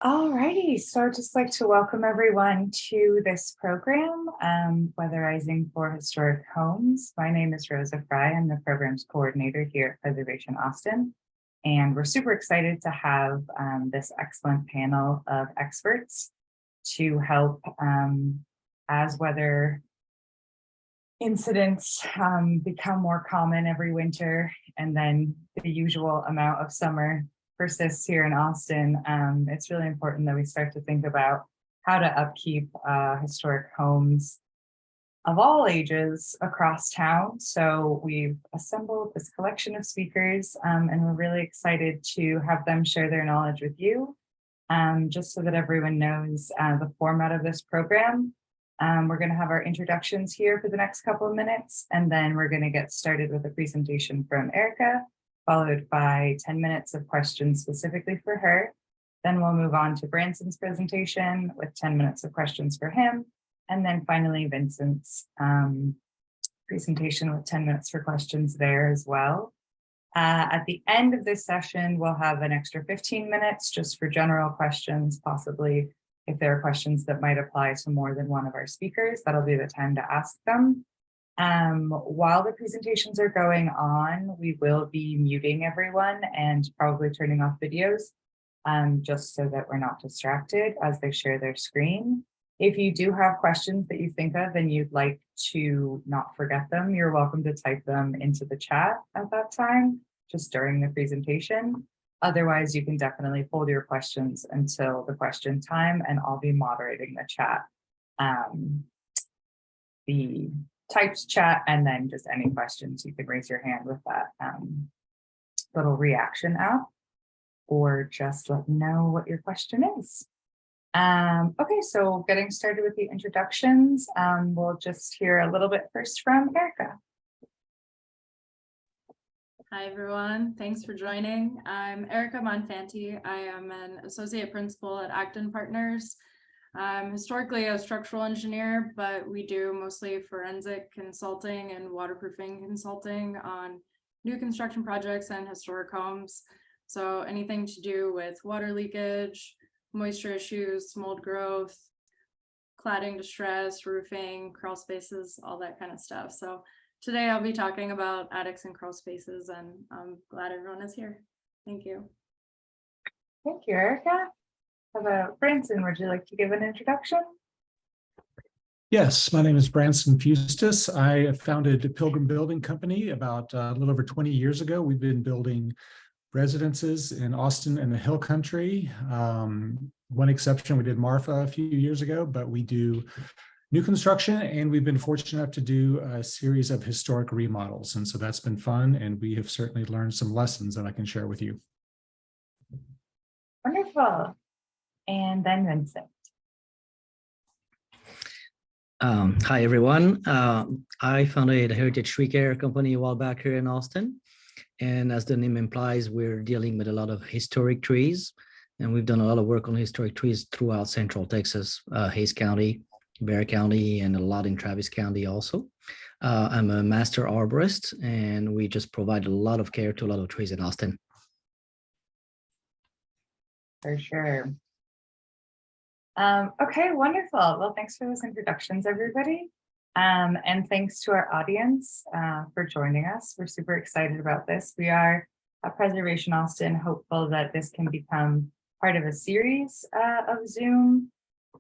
Alrighty, so I'd just like to welcome everyone to this program, Weatherizing for Historic Homes. My name is Rosa Fry. I'm the program's coordinator here at Preservation Austin, and we're super excited to have this excellent panel of experts to help as weather incidents become more common every winter, and then the usual amount of summer persists here in Austin. It's really important that we start to think about how to upkeep historic homes of all ages across town. So we've assembled this collection of speakers, and we're really excited to have them share their knowledge with you. Just so that everyone knows the format of this program. We're going to have our introductions here for the next couple of minutes, and then we're going to get started with a presentation from Erika, followed by 10 minutes of questions specifically for her. Then we'll move on to Branson's presentation with 10 minutes of questions for him. And then finally, Vincent's presentation with 10 minutes for questions there as well. At the end of this session, we'll have an extra 15 minutes just for general questions, possibly if there are questions that might apply to more than one of our speakers, that'll be the time to ask them. While the presentations are going on, we will be muting everyone and probably turning off videos, just so that we're not distracted as they share their screen. If you do have questions that you think of and you'd like to not forget them, you're welcome to type them into the chat at that time, just during the presentation. Otherwise, you can definitely hold your questions until the question time, and I'll be moderating the chat. The typed chat, and then just any questions, you can raise your hand with that little reaction app, or just let me know what your question is. Okay, so getting started with the introductions, we'll just hear a little bit first from Erika. Hi, everyone. Thanks for joining. I'm Erika Bonafanti. I am an associate principal at Acton Partners. I'm historically a structural engineer, but we do mostly forensic consulting and waterproofing consulting on new construction projects and historic homes. So anything to do with water leakage, moisture issues, mold growth, cladding distress, roofing, crawl spaces, all that kind of stuff. So today I'll be talking about attics and crawl spaces, and I'm glad everyone is here. Thank you. Thank you, Erika. How about Branson? Would you like to give an introduction? Yes, my name is Branson Fustes. I founded a Pilgrim building company about a little over 20 years ago. We've been building residences in Austin and the Hill Country. One exception, we did Marfa a few years ago, but we do new construction, and we've been fortunate enough to do a series of historic remodels. And so that's been fun, and we have certainly learned some lessons that I can share with you. Wonderful. And then Vincent. Hi, everyone. I founded a heritage tree care company a while back here in Austin. And as the name implies, we're dealing with a lot of historic trees. And we've done a lot of work on historic trees throughout Central Texas, Hays County, Bexar County, and a lot in Travis County also. I'm a master arborist, and we just provide a lot of care to a lot of trees in Austin. For sure. Okay, wonderful. Well, thanks for those introductions, everybody. And thanks to our audience for joining us. We're super excited about this. We are at Preservation Austin hopeful that this can become part of a series of Zoom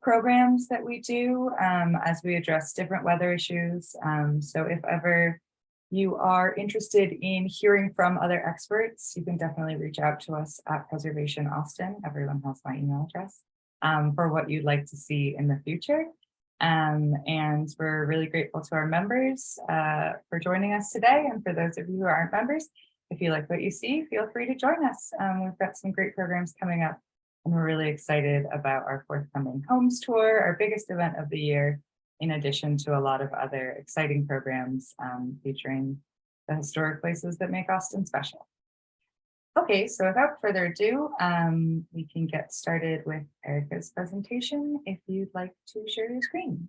programs that we do as we address different weather issues. So if ever you are interested in hearing from other experts, you can definitely reach out to us at Preservation Austin. Everyone has my email address for what you'd like to see in the future. And we're really grateful to our members for joining us today. And for those of you who aren't members, if you like what you see, feel free to join us. We've got some great programs coming up, and we're really excited about our forthcoming Homes Tour, our biggest event of the year, in addition to a lot of other exciting programs featuring the historic places that make Austin special. Okay, so without further ado, we can get started with Erika's presentation if you'd like to share your screen.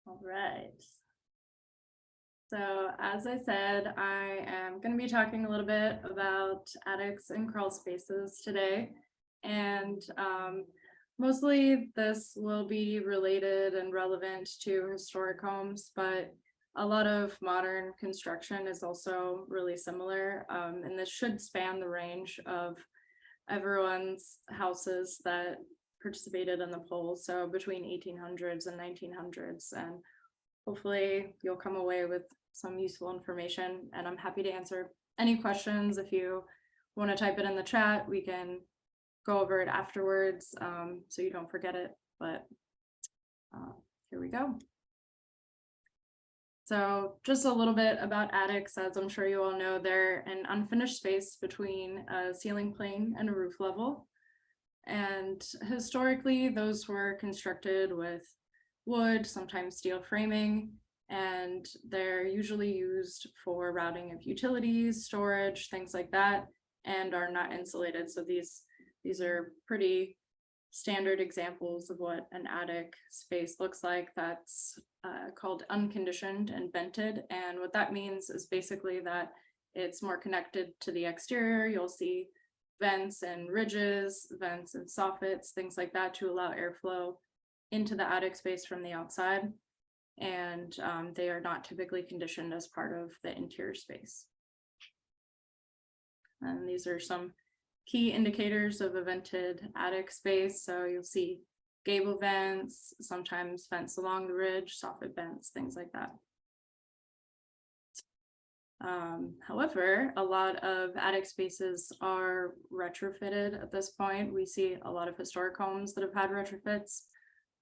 All right. So as I said, I am going to be talking a little bit about attics and crawl spaces today. And mostly this will be related and relevant to historic homes, but a lot of modern construction is also really similar. And this should span the range of everyone's houses that participated in the poll. So between 1800s and 1900s. And hopefully you'll come away with some useful information, and I'm happy to answer any questions. If you want to type it in the chat, we can go over it afterwards, so you don't forget it, but here we go. So just a little bit about attics. As I'm sure you all know, they're an unfinished space between a ceiling plane and a roof level. And historically, those were constructed with wood, sometimes steel framing, and they're usually used for routing of utilities, storage, things like that, and are not insulated. So these are pretty standard examples of what an attic space looks like. That's called unconditioned and vented. And what that means is basically that it's more connected to the exterior. You'll see vents and ridges, vents and soffits, things like that, to allow airflow into the attic space from the outside. And they are not typically conditioned as part of the interior space. And these are some key indicators of a vented attic space. So you'll see gable vents, sometimes vents along the ridge, soffit vents, things like that. However, a lot of attic spaces are retrofitted at this point. We see a lot of historic homes that have had retrofits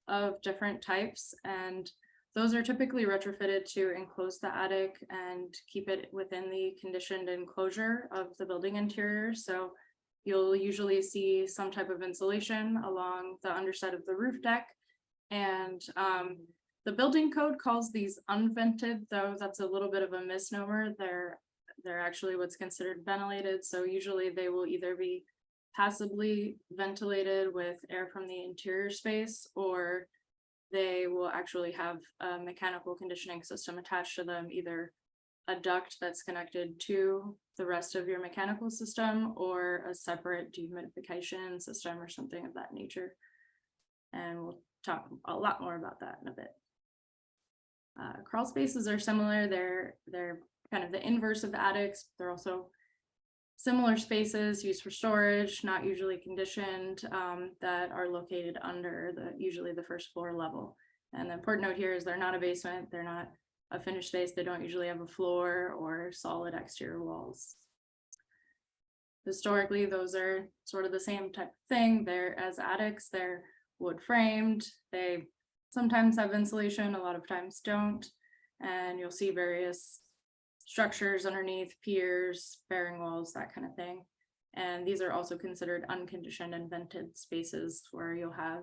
of different types, and those are typically retrofitted to enclose the attic and keep it within the conditioned enclosure of the building interior. So you'll usually see some type of insulation along the underside of the roof deck. And the building code calls these unvented, though that's a little bit of a misnomer. They're actually what's considered ventilated. So usually they will either be passively ventilated with air from the interior space, or they will actually have a mechanical conditioning system attached to them, either a duct that's connected to the rest of your mechanical system, or a separate dehumidification system or something of that nature. And we'll talk a lot more about that in a bit. Crawl spaces are similar. They're kind of the inverse of attics. They're also similar spaces used for storage, not usually conditioned, that are located under usually the first floor level. And the important note here is they're not a basement. They're not a finished space. They don't usually have a floor or solid exterior walls. Historically, those are sort of the same type of thing. They're as attics, they're wood framed. They sometimes have insulation, a lot of times don't. And you'll see various structures underneath, piers, bearing walls, that kind of thing. And these are also considered unconditioned and vented spaces, where you'll have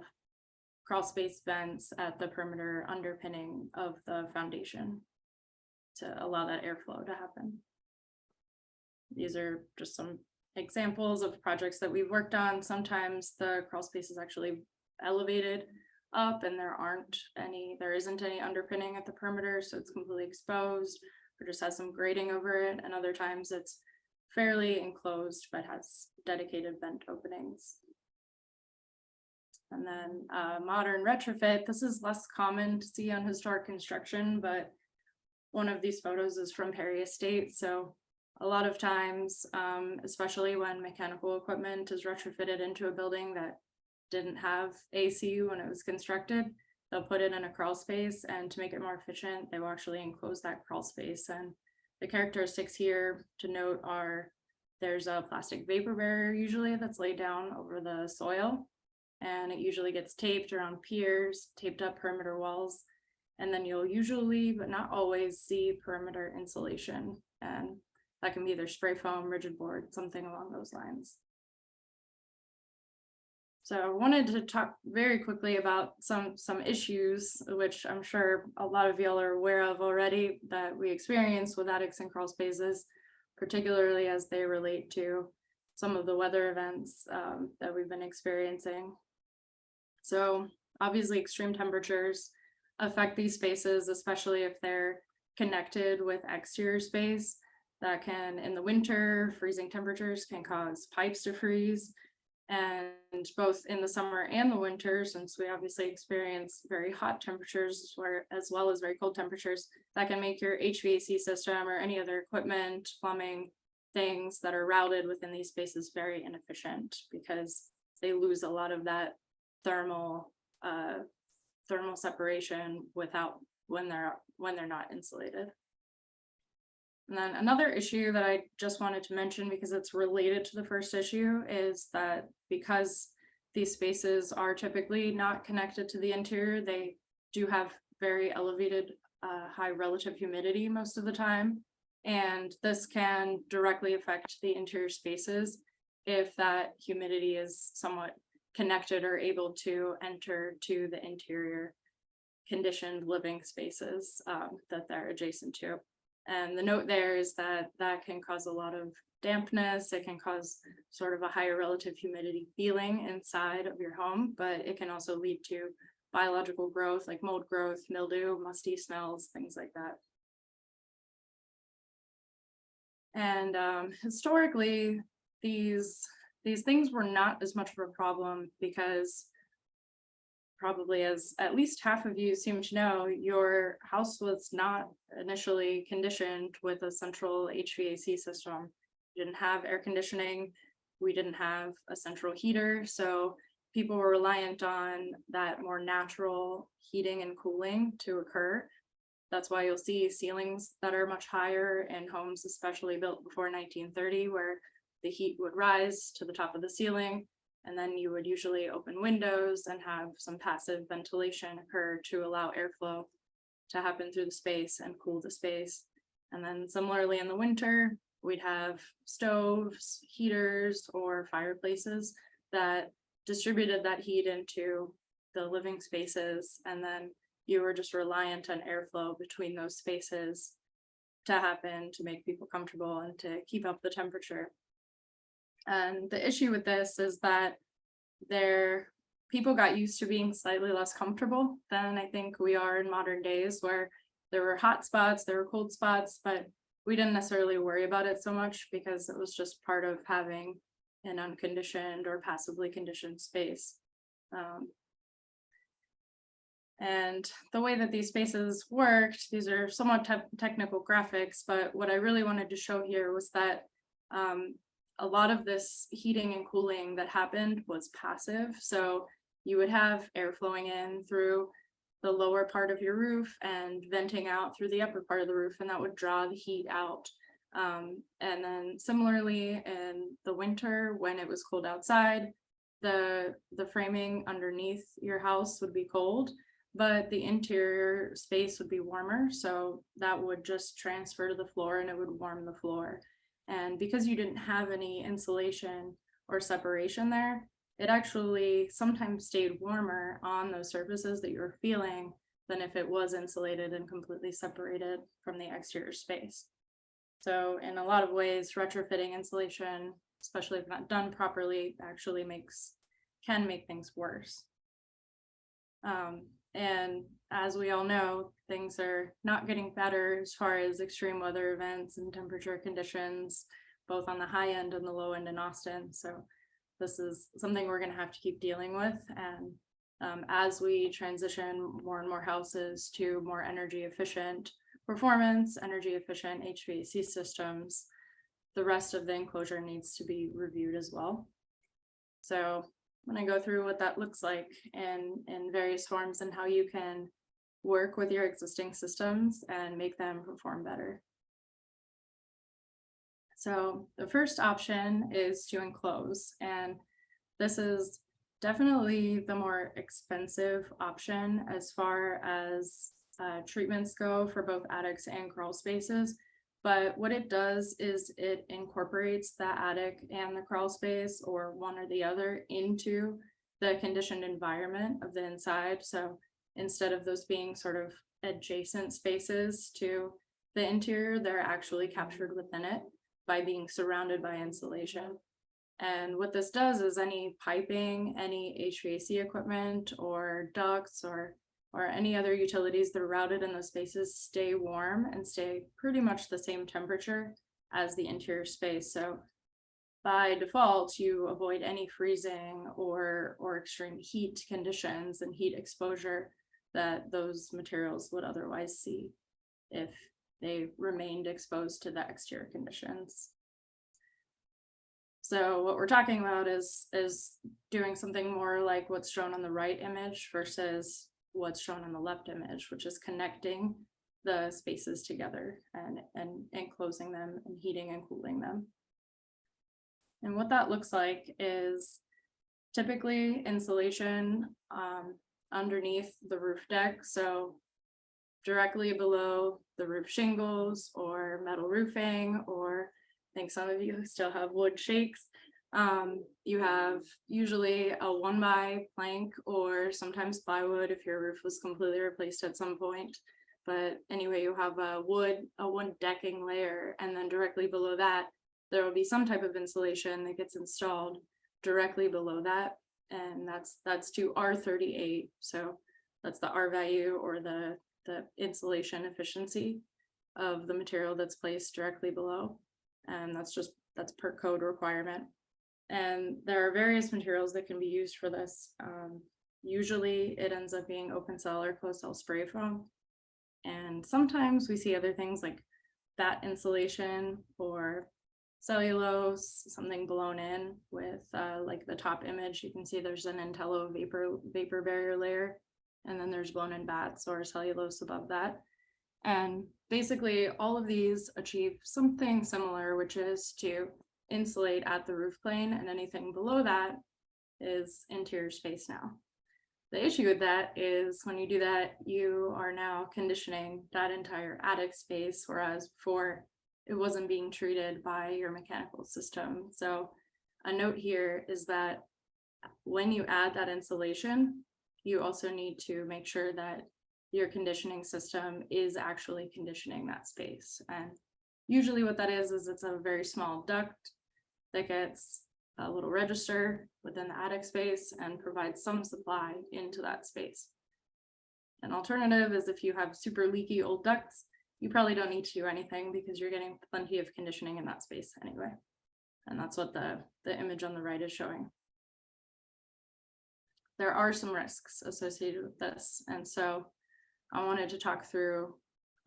crawl space vents at the perimeter underpinning of the foundation to allow that airflow to happen. These are just some examples of projects that we've worked on. Sometimes the crawl space is actually elevated up and there isn't any underpinning at the perimeter, so it's completely exposed, or just has some grading over it. And other times it's fairly enclosed but has dedicated vent openings. And then modern retrofit. This is less common to see on historic construction, but one of these photos is from Perry Estate. So a lot of times, especially when mechanical equipment is retrofitted into a building that didn't have AC when it was constructed, they'll put it in a crawl space, and to make it more efficient, they will actually enclose that crawl space. And the characteristics here to note are there's a plastic vapor barrier usually that's laid down over the soil, and it usually gets taped around piers, taped up perimeter walls. And then you'll usually, but not always, see perimeter insulation, and that can be either spray foam, rigid board, something along those lines. So I wanted to talk very quickly about some issues, which I'm sure a lot of y'all are aware of already, that we experience with attics and crawl spaces, particularly as they relate to some of the weather events that we've been experiencing. So obviously extreme temperatures affect these spaces, especially if they're connected with exterior space that can, in the winter, freezing temperatures can cause pipes to freeze. And both in the summer and the winter, since we obviously experience very hot temperatures as well as very cold temperatures, that can make your HVAC system or any other equipment, plumbing, things that are routed within these spaces very inefficient because they lose a lot of that thermal separation when they're not insulated. And then another issue that I just wanted to mention, because it's related to the first issue, is that because these spaces are typically not connected to the interior, they do have very elevated high relative humidity most of the time. And this can directly affect the interior spaces if that humidity is somewhat connected or able to enter to the interior conditioned living spaces that they're adjacent to. And the note there is that that can cause a lot of dampness. It can cause sort of a higher relative humidity feeling inside of your home, but it can also lead to biological growth like mold growth, mildew, musty smells, things like that. And historically, these things were not as much of a problem because, probably as at least half of you seem to know, your house was not initially conditioned with a central HVAC system. We didn't have air conditioning. We didn't have a central heater. So people were reliant on that more natural heating and cooling to occur. That's why you'll see ceilings that are much higher in homes, especially built before 1930, where the heat would rise to the top of the ceiling. And then you would usually open windows and have some passive ventilation occur to allow airflow to happen through the space and cool the space. And then similarly in the winter, we'd have stoves, heaters, or fireplaces that distributed that heat into the living spaces. And then you were just reliant on airflow between those spaces to happen to make people comfortable and to keep up the temperature. And the issue with this is that people got used to being slightly less comfortable than I think we are in modern days, where there were hot spots, there were cold spots, but we didn't necessarily worry about it so much because it was just part of having an unconditioned or passively conditioned space. And the way that these spaces worked, these are somewhat technical graphics, but what I really wanted to show here was that a lot of this heating and cooling that happened was passive. So you would have air flowing in through the lower part of your roof and venting out through the upper part of the roof, and that would draw the heat out. And then similarly in the winter, when it was cold outside, the framing underneath your house would be cold, but the interior space would be warmer. So that would just transfer to the floor and it would warm the floor. And because you didn't have any insulation or separation there, it actually sometimes stayed warmer on those surfaces that you were feeling than if it was insulated and completely separated from the exterior space. So in a lot of ways, retrofitting insulation, especially if not done properly, actually can make things worse. And as we all know, things are not getting better as far as extreme weather events and temperature conditions, both on the high end and the low end in Austin. So this is something we're going to have to keep dealing with. And as we transition more and more houses to more energy efficient performance, energy efficient HVAC systems, the rest of the enclosure needs to be reviewed as well. So I'm going to go through what that looks like in various forms and how you can work with your existing systems and make them perform better. So the first option is to enclose, and this is definitely the more expensive option as far as treatments go for both attics and crawl spaces. But what it does is it incorporates the attic and the crawl space, or one or the other, into the conditioned environment of the inside. So instead of those being sort of adjacent spaces to the interior, they're actually captured within it by being surrounded by insulation. And what this does is any piping, any HVAC equipment or ducts or or any other utilities that are routed in those spaces stay warm and stay pretty much the same temperature as the interior space. So by default, you avoid any freezing or extreme heat conditions and heat exposure that those materials would otherwise see if they remained exposed to the exterior conditions. So what we're talking about is doing something more like what's shown on the right image versus what's shown on the left image, which is connecting the spaces together and enclosing them and heating and cooling them. And what that looks like is typically insulation underneath the roof deck. So directly below the roof shingles or metal roofing, or I think some of you still have wood shakes. You have usually a 1x plank or sometimes plywood if your roof was completely replaced at some point. But anyway, you have a wood decking layer, and then directly below that, there will be some type of insulation that gets installed directly below that. And that's to R38. So that's the R value, or the insulation efficiency of the material that's placed directly below. And that's per code requirement. And there are various materials that can be used for this. Usually it ends up being open cell or closed cell spray foam. And sometimes we see other things like batt insulation or cellulose, something blown in with like the top image. You can see there's an Intello vapor barrier layer, and then there's blown in batts or cellulose above that. And basically all of these achieve something similar, which is to insulate at the roof plane, and anything below that is interior space now. The issue with that is when you do that, you are now conditioning that entire attic space, whereas before it wasn't being treated by your mechanical system. So a note here is that when you add that insulation, you also need to make sure that your conditioning system is actually conditioning that space. And usually what that is it's a very small duct that gets a little register within the attic space and provides some supply into that space. An alternative is if you have super leaky old ducts, you probably don't need to do anything because you're getting plenty of conditioning in that space anyway. And that's what the image on the right is showing. There are some risks associated with this. And so I wanted to talk through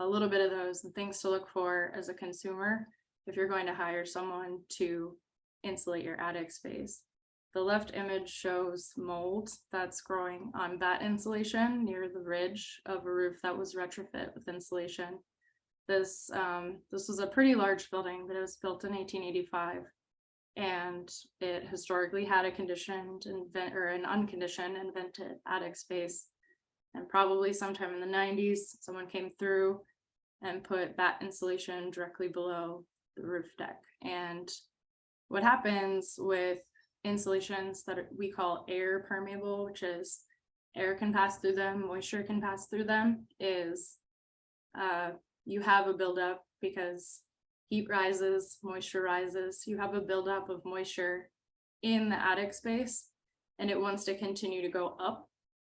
a little bit of those and things to look for as a consumer if you're going to hire someone to insulate your attic space. The left image shows mold that's growing on batt insulation near the ridge of a roof that was retrofit with insulation. This was a pretty large building, but it was built in 1885, and it historically had a conditioned an unconditioned and vented attic space. And probably sometime in the 90s, someone came through and put batt insulation directly below the roof deck. And what happens with insulations that we call air permeable, which is air can pass through them, moisture can pass through them, is you have a buildup because heat rises, moisture rises. You have a buildup of moisture in the attic space, and it wants to continue to go up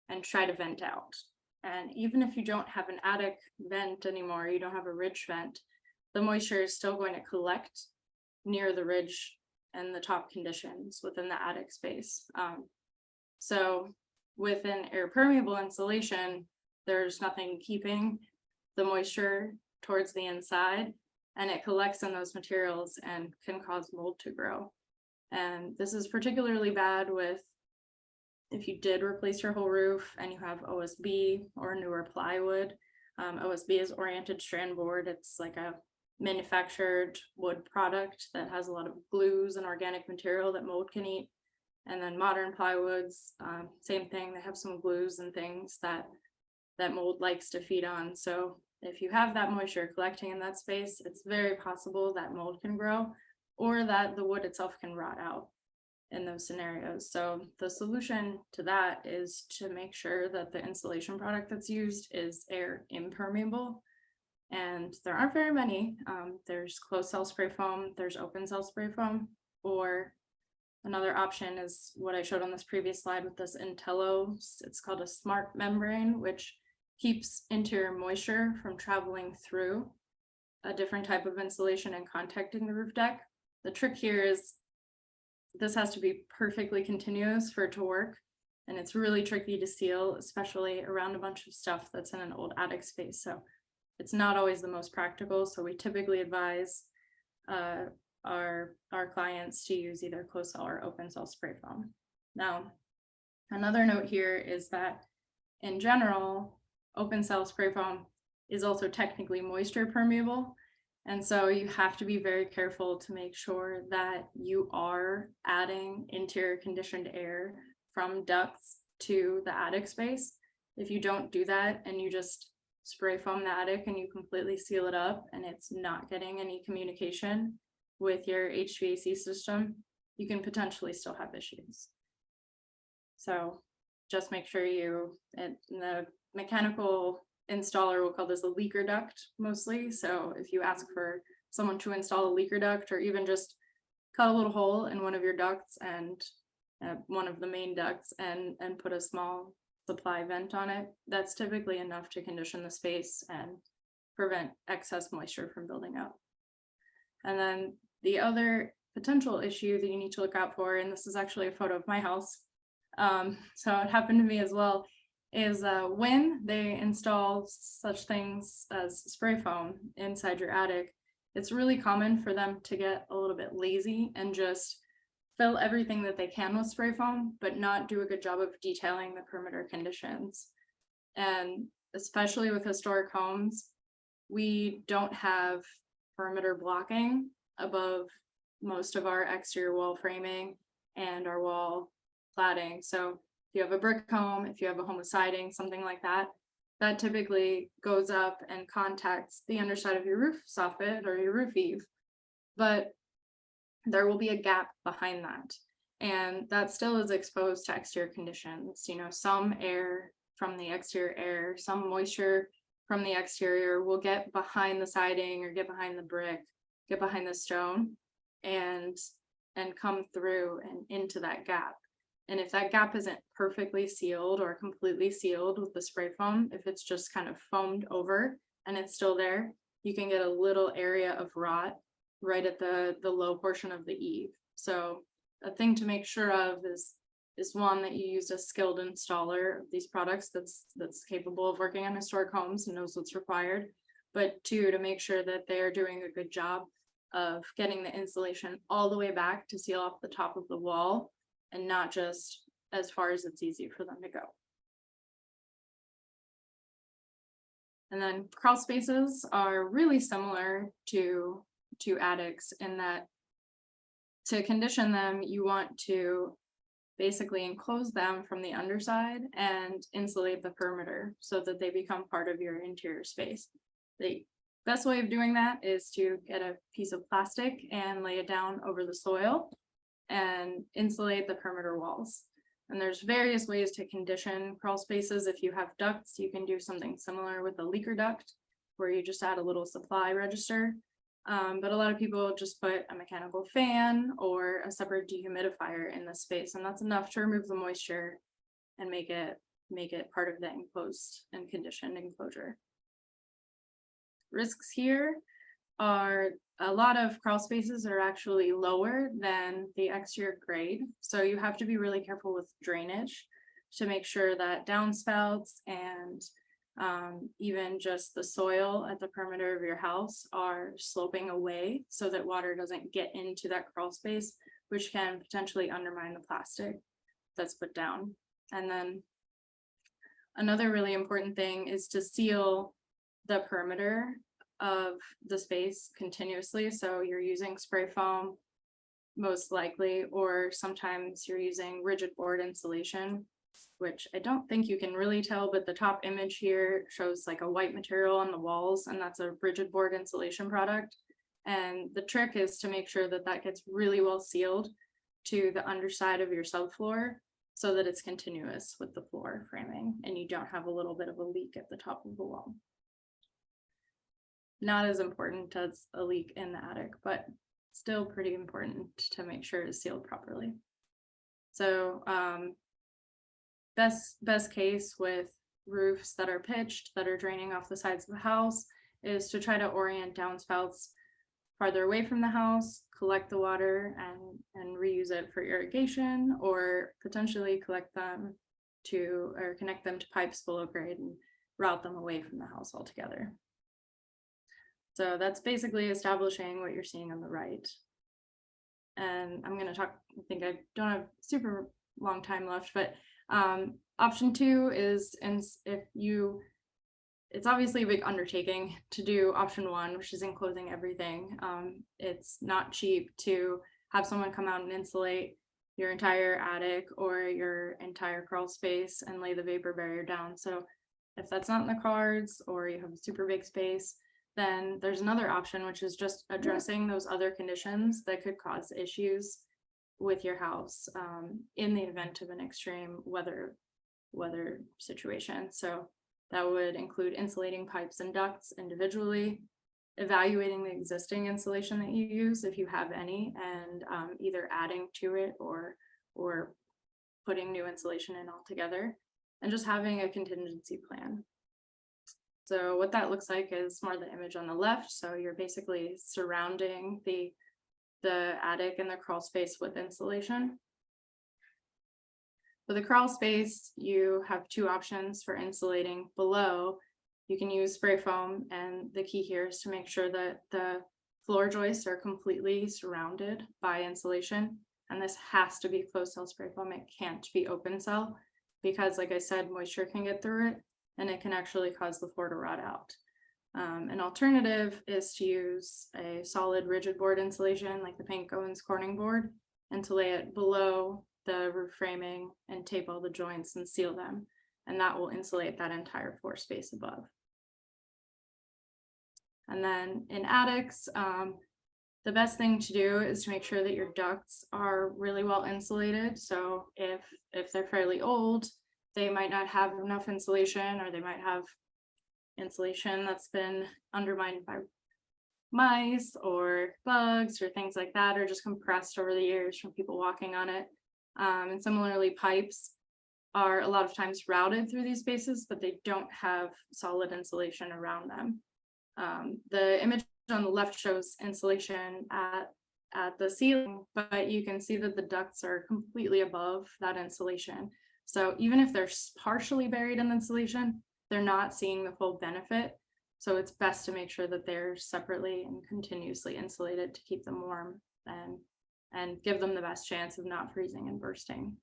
and try to vent out. And even if you don't have an attic vent anymore, you don't have a ridge vent, the moisture is still going to collect near the ridge and the top conditions within the attic space. So within air permeable insulation, there's nothing keeping the moisture towards the inside, and it collects in those materials and can cause mold to grow. And this is particularly bad with if you did replace your whole roof and you have OSB or newer plywood. OSB is oriented strand board. It's like a manufactured wood product that has a lot of glues and organic material that mold can eat. And then modern plywoods, same thing. They have some glues and things that mold likes to feed on. So if you have that moisture collecting in that space, it's very possible that mold can grow, or that the wood itself can rot out in those scenarios. So the solution to that is to make sure that the insulation product that's used is air impermeable. And there aren't very many. There's closed cell spray foam, there's open cell spray foam, or another option is what I showed on this previous slide with this Intello. It's called a smart membrane, which keeps interior moisture from traveling through a different type of insulation and contacting the roof deck. The trick here is this has to be perfectly continuous for it to work. And it's really tricky to seal, especially around a bunch of stuff that's in an old attic space. So it's not always the most practical. So we typically advise our clients to use either closed cell or open cell spray foam. Now, another note here is that in general, open cell spray foam is also technically moisture permeable. And so you have to be very careful to make sure that you are adding interior conditioned air from ducts to the attic space. If you don't do that and you just spray foam the attic and you completely seal it up and it's not getting any communication with your HVAC system, you can potentially still have issues. So just make sure and the mechanical installer will call this a leaker duct mostly. So if you ask for someone to install a leaker duct, or even just cut a little hole in one of your ducts and one of the main ducts and put a small supply vent on it, that's typically enough to condition the space and prevent excess moisture from building up. And then the other potential issue that you need to look out for, and this is actually a photo of my house, so it happened to me as well, is when they install such things as spray foam inside your attic, it's really common for them to get a little bit lazy and just fill everything that they can with spray foam, but not do a good job of detailing the perimeter conditions. And especially with historic homes, we don't have perimeter blocking above most of our exterior wall framing and our wall cladding. So if you have a brick home, if you have a home with siding, something like that, that typically goes up and contacts the underside of your roof soffit or your roof eave. But there will be a gap behind that. And that still is exposed to exterior conditions. You know, some air from the exterior air, some moisture from the exterior will get behind the siding or get behind the brick, get behind the stone and come through and into that gap. And if that gap isn't perfectly sealed or completely sealed with the spray foam, if it's just kind of foamed over and it's still there, you can get a little area of rot right at the low portion of the eave. So a thing to make sure of is one, that you use a skilled installer of these products that's capable of working on historic homes and knows what's required. But two, to make sure that they're doing a good job of getting the insulation all the way back to seal off the top of the wall and not just as far as it's easy for them to go. And then crawl spaces are really similar to attics in that to condition them, you want to basically enclose them from the underside and insulate the perimeter so that they become part of your interior space. The best way of doing that is to get a piece of plastic and lay it down over the soil and insulate the perimeter walls. And there's various ways to condition crawl spaces. If you have ducts, you can do something similar with a leaker duct, where you just add a little supply register. But a lot of people just put a mechanical fan or a separate dehumidifier in the space, and that's enough to remove the moisture and make it part of the enclosed and conditioned enclosure. Risks here are a lot of crawl spaces are actually lower than the exterior grade, so you have to be really careful with drainage to make sure that downspouts and even just the soil at the perimeter of your house are sloping away so that water doesn't get into that crawl space, which can potentially undermine the plastic that's put down. And then another really important thing is to seal the perimeter of the space continuously. So you're using spray foam most likely, or sometimes you're using rigid board insulation, which I don't think you can really tell, but the top image here shows like a white material on the walls, and that's a rigid board insulation product. And the trick is to make sure that that gets really well sealed to the underside of your subfloor so that it's continuous with the floor framing and you don't have a little bit of a leak at the top of the wall. Not as important as a leak in the attic, but still pretty important to make sure it's sealed properly. So best case with roofs that are pitched, that are draining off the sides of the house, is to try to orient downspouts farther away from the house, collect the water and reuse it for irrigation, or potentially collect them to, or connect them to pipes below grade and route them away from the house altogether. So that's basically establishing what you're seeing on the right. And I'm going to talk, I think I don't have super long time left, but option 2 is, and if you, it's obviously a big undertaking to do option 1, which is enclosing everything. It's not cheap to have someone come out and insulate your entire attic or your entire crawl space and lay the vapor barrier down. So if that's not in the cards, or you have a super big space, then there's another option, which is just addressing those other conditions that could cause issues with your house in the event of an extreme weather situation. So that would include insulating pipes and ducts individually, evaluating the existing insulation that you use if you have any, and either adding to it or putting new insulation in altogether, and just having a contingency plan. So what that looks like is more the image on the left. So you're basically surrounding the attic and the crawl space with insulation. For the crawl space, you have 2 options for insulating below. You can use spray foam, and the key here is to make sure that the floor joists are completely surrounded by insulation. And this has to be closed cell spray foam. It can't be open cell, because like I said, moisture can get through it and it can actually cause the floor to rot out. An alternative is to use a solid rigid board insulation like the Panko and Corning board, and to lay it below the roof framing and tape all the joints and seal them. And that will insulate that entire floor space above. And then in attics, the best thing to do is to make sure that your ducts are really well insulated. So if they're fairly old, they might not have enough insulation, or they might have insulation that's been undermined by mice or bugs or things like that, or just compressed over the years from people walking on it. And similarly, pipes are a lot of times routed through these spaces, but they don't have solid insulation around them. The image on the left shows insulation at the ceiling, but you can see that the ducts are completely above that insulation. So even if they're partially buried in insulation, they're not seeing the full benefit. So it's best to make sure that they're separately and continuously insulated to keep them warm and give them the best chance of not freezing and bursting.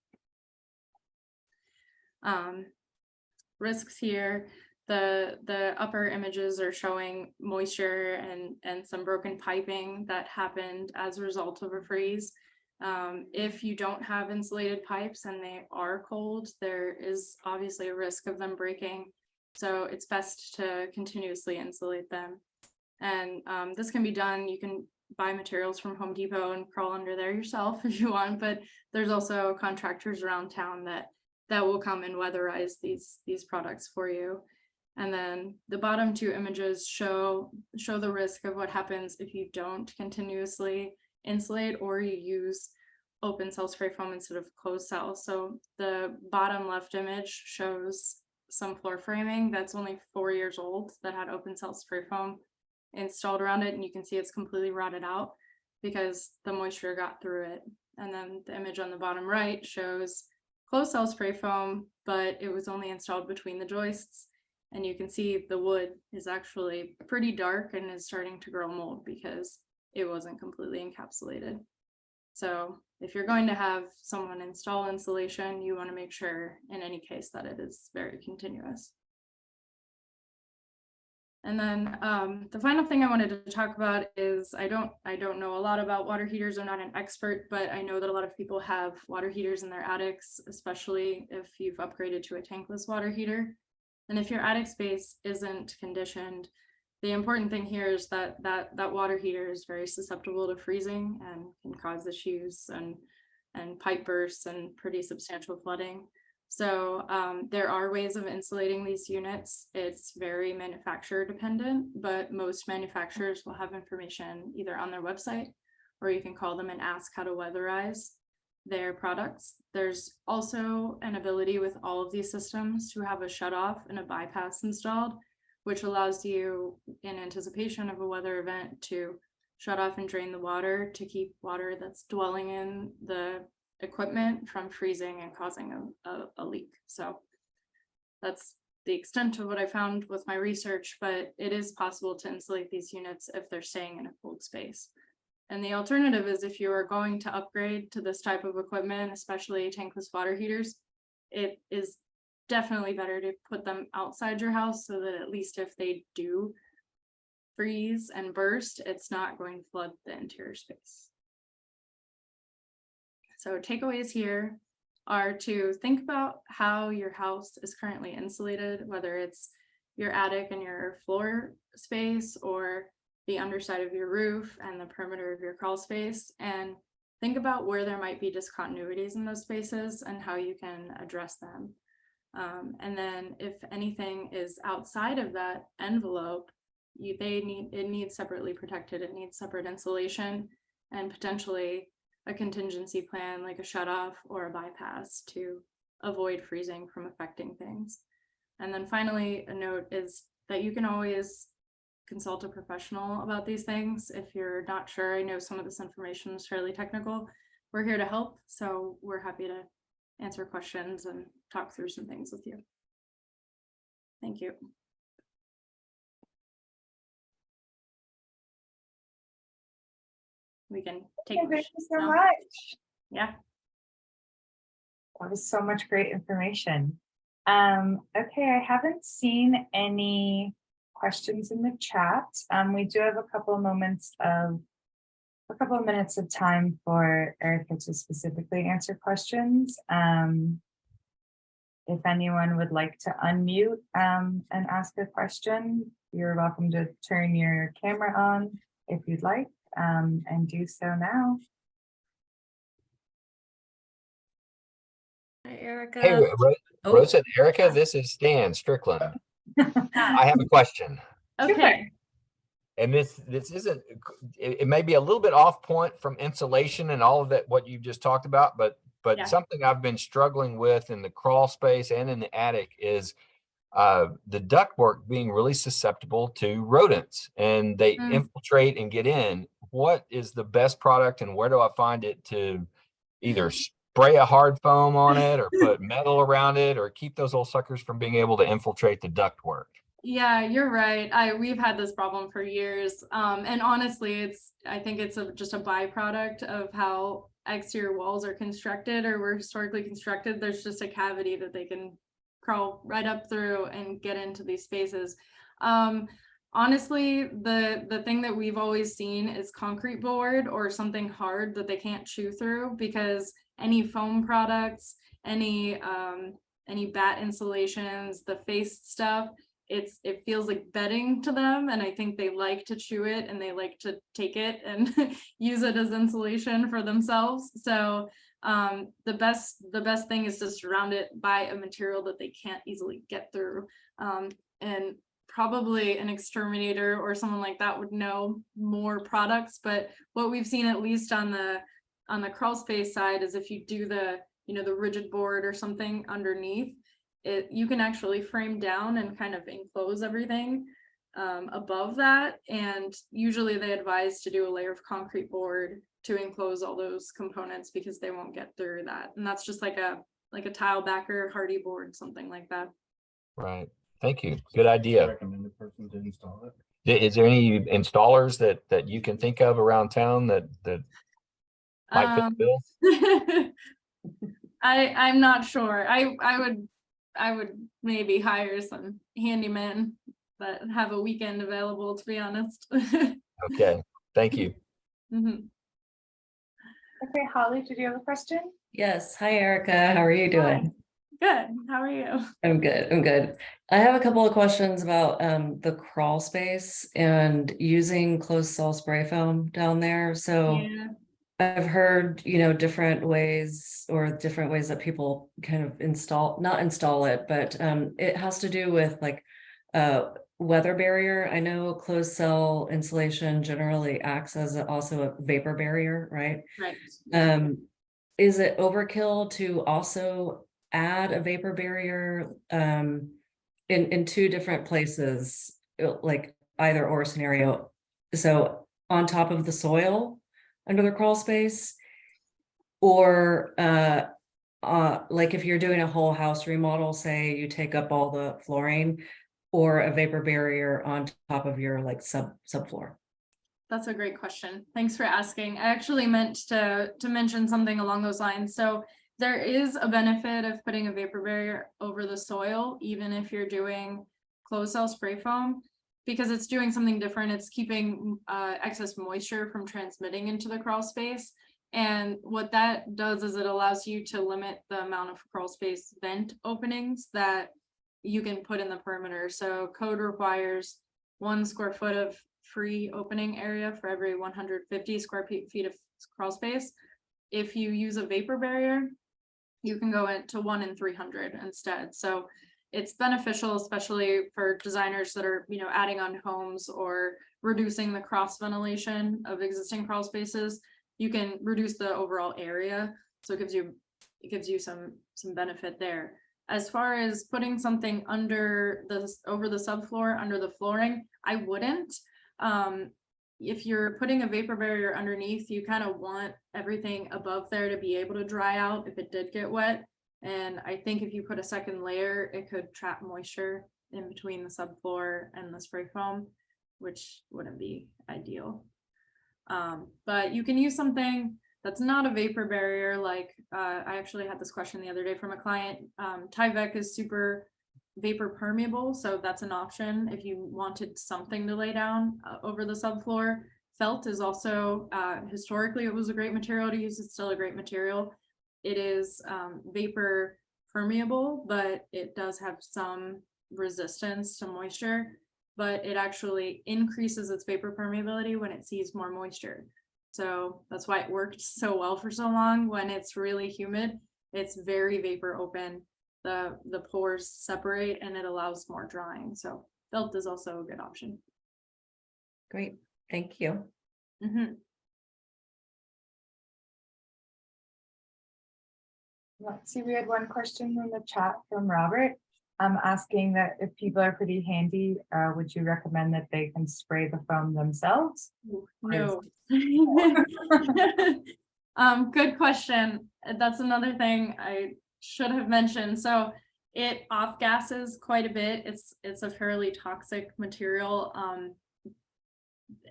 Risks here, the upper images are showing moisture and some broken piping that happened as a result of a freeze. If you don't have insulated pipes and they are cold, there is obviously a risk of them breaking. So it's best to continuously insulate them. And this can be done. You can buy materials from Home Depot and crawl under there yourself if you want, but there's also contractors around town that will come and weatherize these products for you. And then the bottom 2 images show the risk of what happens if you don't continuously insulate, or you use open cell spray foam instead of closed cell. So the bottom left image shows some floor framing that's only 4 years old that had open cell spray foam installed around it, and you can see it's completely rotted out because the moisture got through it. And then the image on the bottom right shows closed cell spray foam, but it was only installed between the joists, and you can see the wood is actually pretty dark and is starting to grow mold because it wasn't completely encapsulated. So if you're going to have someone install insulation, you want to make sure in any case that it is very continuous. And then the final thing I wanted to talk about is I don't know a lot about water heaters. I'm not an expert, but I know that a lot of people have water heaters in their attics, especially if you've upgraded to a tankless water heater. And if your attic space isn't conditioned, the important thing here is that water heater is very susceptible to freezing and can cause issues and pipe bursts and pretty substantial flooding. So there are ways of insulating these units. It's very manufacturer dependent, but most manufacturers will have information either on their website, or you can call them and ask how to weatherize. their products. There's also an ability with all of these systems to have a shutoff and a bypass installed, which allows you, in anticipation of a weather event, to shut off and drain the water to keep water that's dwelling in the equipment from freezing and causing a leak. So that's the extent of what I found with my research, but it is possible to insulate these units if they're staying in a cold space. And the alternative is, if you are going to upgrade to this type of equipment, especially tankless water heaters, it is definitely better to put them outside your house so that at least if they do freeze and burst, it's not going to flood the interior space. So takeaways here are to think about how your house is currently insulated, whether it's your attic and your floor space or the underside of your roof and the perimeter of your crawl space, and think about where there might be discontinuities in those spaces and how you can address them. And then if anything is outside of that envelope, it needs separately protected, it needs separate insulation and potentially a contingency plan like a shutoff or a bypass to avoid freezing from affecting things. And then finally, a note is that you can always consult a professional about these things if you're not sure. I know some of this information is fairly technical. We're here to help, so we're happy to answer questions and talk through some things with you. Thank you. We can take Thank you questions so now. much. Yeah. That was so much great information. Okay, I haven't seen any questions in the chat. We do have a couple of minutes of time for Erika to specifically answer questions. If anyone would like to unmute and ask a question, you're welcome to turn your camera on if you'd like, and do so now. Hi, Erika. Hey, Oh. Rosa and Erika, this is Stan Strickland. I have a question. Okay. And this isn't, it may be a little bit off point from insulation and all of that, what you've just talked about, but Yeah. something I've been struggling with in the crawl space and in the attic is the ductwork being really susceptible to rodents, and they infiltrate and get in. What is the best product, and where do I find it to either spray a hard foam on it or put metal around it or keep those little suckers from being able to infiltrate the ductwork? Yeah, you're right. We've had this problem for years. And honestly, I think it's just a byproduct of how exterior walls are constructed or were historically constructed. There's just a cavity that they can crawl right up through and get into these spaces. Honestly, the thing that we've always seen is concrete board or something hard that they can't chew through, because any foam products, any bat insulations, the face stuff, it feels like bedding to them, and I think they like to chew it and they like to take it and use it as insulation for themselves. So the best thing is to surround it by a material that they can't easily get through, and probably an exterminator or someone like that would know more products. But what we've seen, at least on the crawl space side, is if you do the rigid board or something underneath it, you can actually frame down and kind of enclose everything above that. And usually they advise to do a layer of concrete board to enclose all those components, because they won't get through that. And that's just like a tile backer, hardy board, something like that. Right. Thank you. Good idea. Recommend a person to install it. Is there any installers that you can think of around town that might fit the bill? I'm not sure. I would maybe hire some handyman that have a weekend available, to be honest. Okay. Thank you. Mm-hmm. Okay, Holly, did you have a question? Yes. Hi, Erika. How are you doing? Good. How are you? I'm good. I'm good. I have a couple of questions about the crawl space and using closed cell spray foam down there. So Yeah. I've heard, different ways that people kind of not install it, but it has to do with like weather barrier. I know closed cell insulation generally acts as also a vapor barrier, right? Right. is it overkill to also add a vapor barrier in two different places, like either or scenario? So on top of the soil under the crawl space, or like if you're doing a whole house remodel, say you take up all the flooring, or a vapor barrier on top of your like subfloor? That's a great question. Thanks for asking. I actually meant to mention something along those lines. So there is a benefit of putting a vapor barrier over the soil, even if you're doing closed cell spray foam, because it's doing something different. It's keeping excess moisture from transmitting into the crawl space. And what that does is it allows you to limit the amount of crawl space vent openings that you can put in the perimeter. So code requires 1 square foot of free opening area for every 150 square feet of crawl space. If you use a vapor barrier, you can go into 1 in 300 instead. So it's beneficial, especially for designers that are, adding on homes or reducing the cross ventilation of existing crawl spaces. You can reduce the overall area, so it gives you some benefit there. As far as putting something over the subfloor, under the flooring, I wouldn't. If you're putting a vapor barrier underneath, you kind of want everything above there to be able to dry out if it did get wet. And I think if you put a second layer, it could trap moisture in between the subfloor and the spray foam, which wouldn't be ideal. But you can use something that's not a vapor barrier. Like I actually had this question the other day from a client. Tyvek is super vapor permeable, so that's an option if you wanted something to lay down over the subfloor. Felt is also historically it was a great material to use. It's still a great material. It is vapor permeable, but it does have some resistance to moisture, but it actually increases its vapor permeability when it sees more moisture. So that's why it worked so well for so long. When it's really humid, it's very vapor open. The pores separate and it allows more drying. So felt is also a good option. Great, thank you. Mm-hmm. Let's see, we had one question in the chat from Robert. Asking that if people are pretty handy, would you recommend that they can spray the foam themselves? No. Good question. That's another thing I should have mentioned. So it off gases quite a bit. It's a fairly toxic material.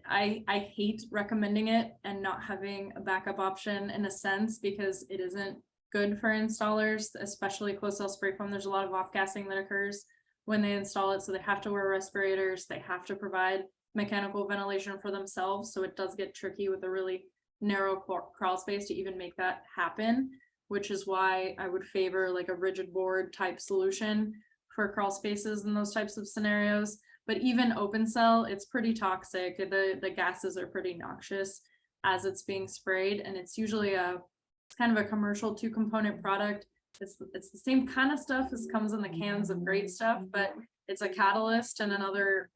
I hate recommending it and not having a backup option in a sense, because it isn't good for installers, especially closed cell spray foam. There's a lot of off gassing that occurs when they install it, so they have to wear respirators. They have to provide mechanical ventilation for themselves, so it does get tricky with a really narrow crawl space to even make that happen, which is why I would favor like a rigid board type solution for crawl spaces in those types of scenarios. But even open cell, it's pretty toxic. The gases are pretty noxious as it's being sprayed, and it's usually it's kind of a commercial 2-component product. It's the same kind of stuff as comes in the cans of great stuff, but it's a catalyst and another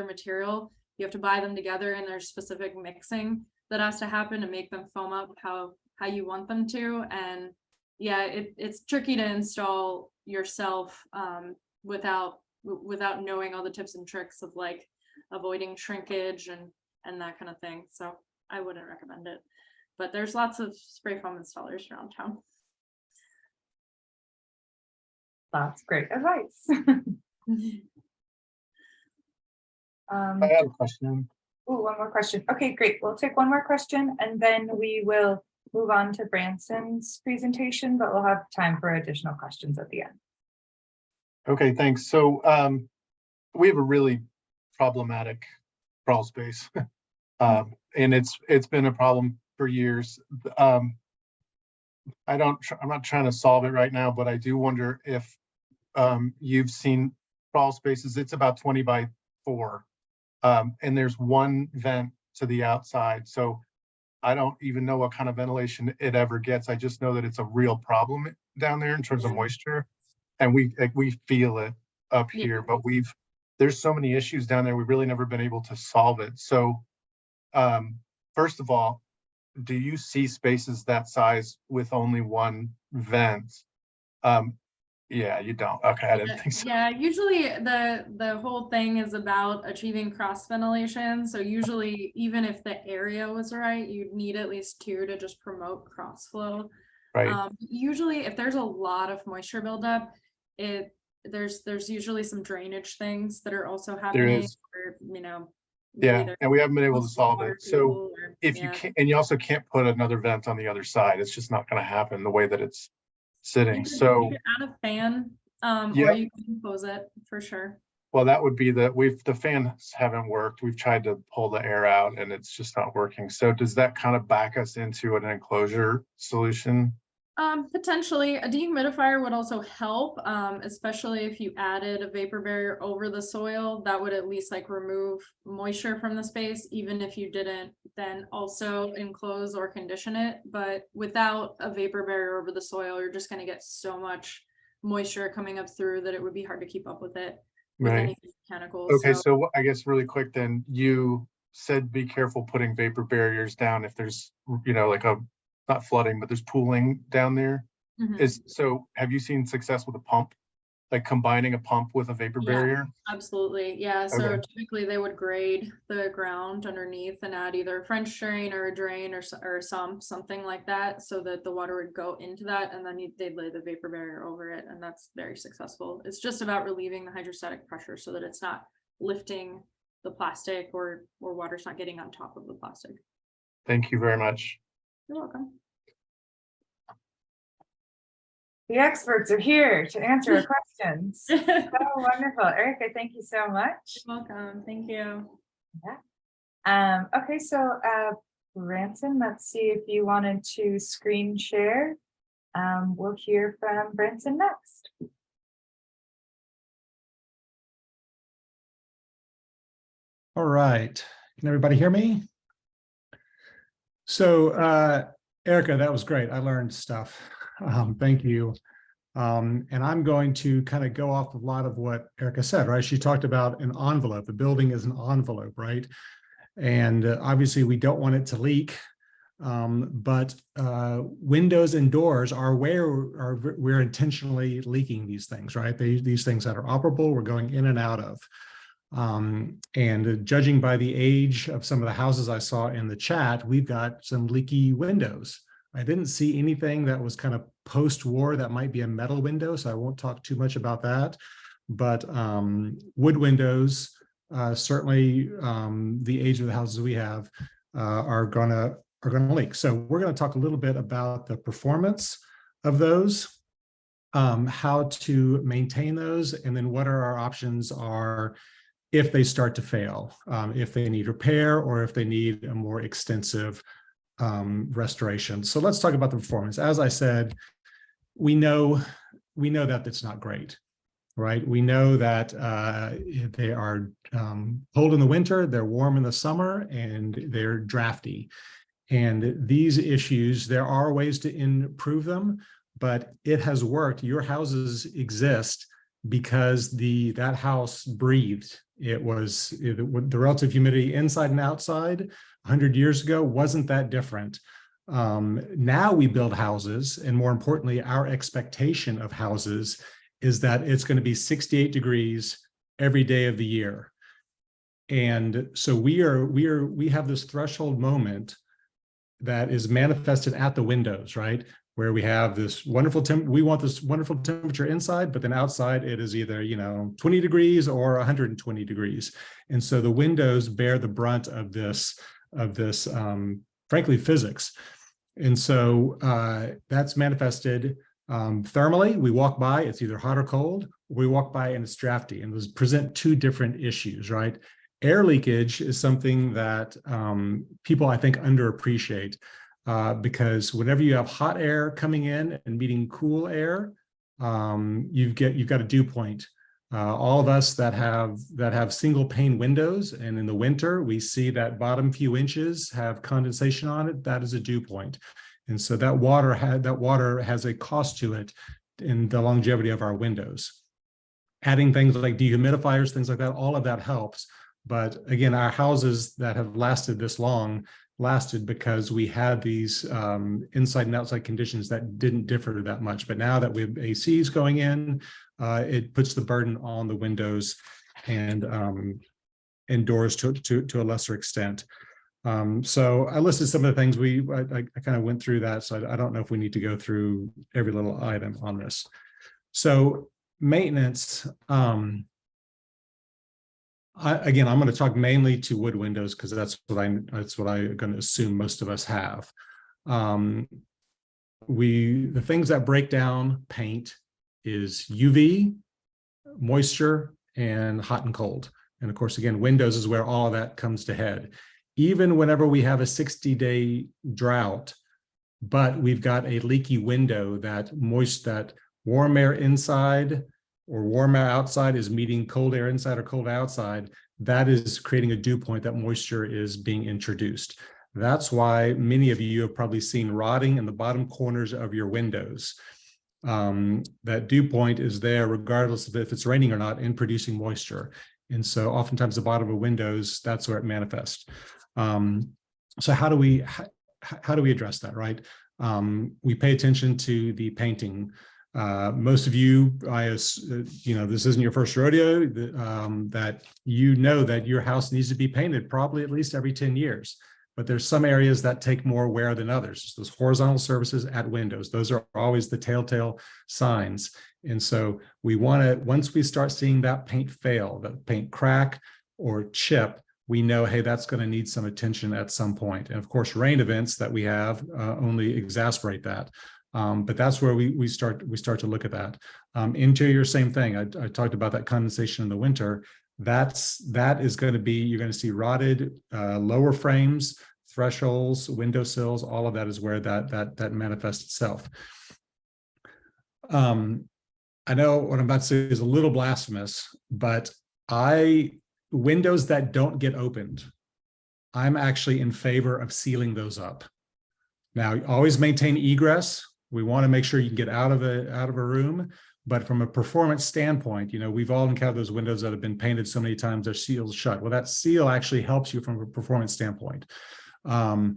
material. You have to buy them together, and there's specific mixing that has to happen to make them foam up how you want them to. And yeah, it's tricky to install yourself without knowing all the tips and tricks of like avoiding shrinkage and that kind of thing. So I wouldn't recommend it. But there's lots of spray foam installers around town. That's great advice. I have a question. Oh, one more question. Okay, great. We'll take one more question and then we will move on to Branson's presentation, but we'll have time for additional questions at the end. Okay, thanks. So we have a really problematic crawl space, and it's been a problem for years. I'm not trying to solve it right now, but I do wonder if you've seen crawl spaces. It's about 20 by 4, and there's one vent to the outside. So I don't even know what kind of ventilation it ever gets. I just know that it's a real problem down there in terms of moisture, and we feel it up here. But there's so many issues down there. We've really never been able to solve it. So first of all, do you see spaces that size with only one vent? Yeah, you don't. Okay, I didn't think so. Yeah, usually the whole thing is about achieving cross ventilation. So usually, even if the area was right, you'd need at least 2 to just promote cross flow. Right. Usually, if there's a lot of moisture buildup, there's usually some drainage things that are also happening. is. Or, Yeah, maybe and we haven't been able to there's solve water it. So table or- if you yeah. can't, and you also can't put another vent on the other side, it's just not gonna happen the way that it's sitting. You So, could add a fan, or Yep. you can close it for sure. well, that would be the fans haven't worked. We've tried to pull the air out and it's just not working. So does that kind of back us into an enclosure solution? Potentially a dehumidifier would also help, especially if you added a vapor barrier over the soil. That would at least like remove moisture from the space, even if you didn't then also enclose or condition it. But without a vapor barrier over the soil, you're just going to get so much moisture coming up through that it would be hard to keep up with it with Right. anything mechanical. Okay, so I guess really quick then, you said be careful putting vapor barriers down if there's, like not flooding, but there's pooling down there. Mhm. So have you seen success with a pump? Like combining a pump with a vapor Yeah. barrier? Absolutely. Yeah. So Okay. typically they would grade the ground underneath and add either a French drain or a drain or something like that so that the water would go into that. And then they'd lay the vapor barrier over it. And that's very successful. It's just about relieving the hydrostatic pressure so that it's not lifting the plastic or water's not getting on top of the plastic. Thank you very much. You're welcome. The experts are here to answer our questions. So wonderful. Erika, thank you so much. Welcome. Thank you. Okay, so Branson, let's see if you wanted to screen share. We'll hear from Branson next. All right. Can everybody hear me? So, Erika, that was great. I learned stuff. Thank you. And I'm going to kind of go off a lot of what Erika said, right? She talked about an envelope. The building is an envelope, right? And obviously we don't want it to leak. But windows and doors are where we're intentionally leaking these things, right? These things that are operable, we're going in and out of. And judging by the age of some of the houses I saw in the chat, we've got some leaky windows. I didn't see anything that was kind of post-war that might be a metal window, so I won't talk too much about that. But wood windows, certainly the age of the houses we have are gonna leak. So we're gonna talk a little bit about the performance of those, how to maintain those, and then what are our options are if they start to fail, if they need repair or if they need a more extensive restoration. So let's talk about the performance. As I said, we know that it's not great, right? We know that they are cold in the winter, they're warm in the summer, and they're drafty. And these issues, there are ways to improve them, but it has worked. Your houses exist because that house breathed. The relative humidity inside and outside 100 years ago wasn't that different. Now we build houses, and more importantly, our expectation of houses is that it's going to be 68 degrees every day of the year. And so we have this threshold moment that is manifested at the windows, right? Where we have this wonderful we want this wonderful temperature inside, but then outside it is either 20 degrees or 120 degrees. And so the windows bear the brunt of this frankly physics. And so that's manifested thermally. We walk by, it's either hot or cold. We walk by and it's drafty, and those present two different issues, right? Air leakage is something that people I think underappreciate. Because whenever you have hot air coming in and meeting cool air, you've got a dew point. All of us that have single pane windows, and in the winter we see that bottom few inches have condensation on it, that is a dew point. And so that water has a cost to it in the longevity of our windows. Adding things like dehumidifiers, things like that, all of that helps. But again, our houses that have lasted this long lasted because we had these inside and outside conditions that didn't differ that much. But now that we have ACs going in, it puts the burden on the windows and doors to a lesser extent. So I listed some of the things I kind of went through that. So I don't know if we need to go through every little item on this. So maintenance, again, I'm going to talk mainly to wood windows because that's what I'm going to assume most of us have. The things that break down paint is UV, moisture, and hot and cold. And of course, again, windows is where all of that comes to head. Even whenever we have a 60-day drought, but we've got a leaky window that warm air inside or warm air outside is meeting cold air inside or cold outside, that is creating a dew point that moisture is being introduced. That's why many of you have probably seen rotting in the bottom corners of your windows. That dew point is there regardless of if it's raining or not in producing moisture. And so oftentimes the bottom of windows, that's where it manifests. So how do we address that, right? We pay attention to the painting. Most of you, this isn't your first rodeo, that that your house needs to be painted probably at least every 10 years. But there's some areas that take more wear than others. Those horizontal surfaces at windows, those are always the telltale signs. And so we want to, once we start seeing that paint fail, that paint crack or chip, we know, hey, that's going to need some attention at some point. And of course, rain events that we have only exacerbate that. But that's where we start to look at that. Interior, same thing. I talked about that condensation in the winter. That is going to be, you're going to see rotted lower frames, thresholds, windowsills. All of that is where that manifests itself. I know what I'm about to say is a little blasphemous, but windows that don't get opened, I'm actually in favor of sealing those up. Now, always maintain egress. We want to make sure you can get out of a room, but from a performance standpoint, we've all encountered those windows that have been painted so many times they're sealed shut. Well, that seal actually helps you from a performance standpoint. I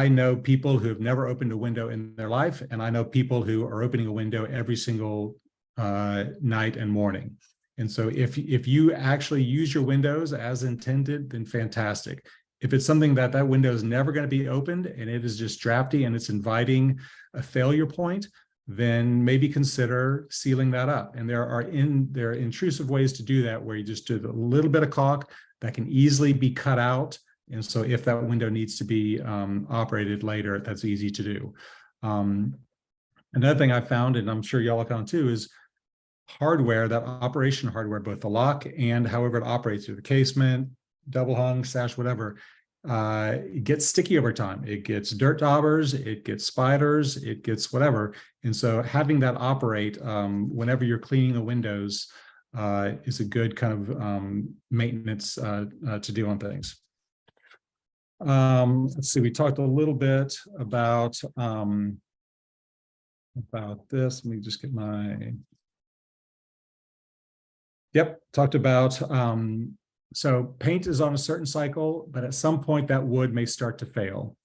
know people who have never opened a window in their life, and I know people who are opening a window every single night and morning. And so if you actually use your windows as intended, then fantastic. If it's something that window is never going to be opened and it is just drafty and it's inviting a failure point, then maybe consider sealing that up. And there are intrusive ways to do that, where you just do a little bit of caulk that can easily be cut out. And so if that window needs to be operated later, that's easy to do. Another thing I found, and I'm sure y'all have found too, is hardware, that operation hardware, both the lock and however it operates through the casement, double hung, sash, whatever, it gets sticky over time. It gets dirt daubers, it gets spiders, it gets whatever. And so having that operate whenever you're cleaning the windows is a good kind of maintenance to do on things. Let's see, we talked a little bit about this. Let me just get my, talked about, so paint is on a certain cycle, but at some point that wood may start to fail.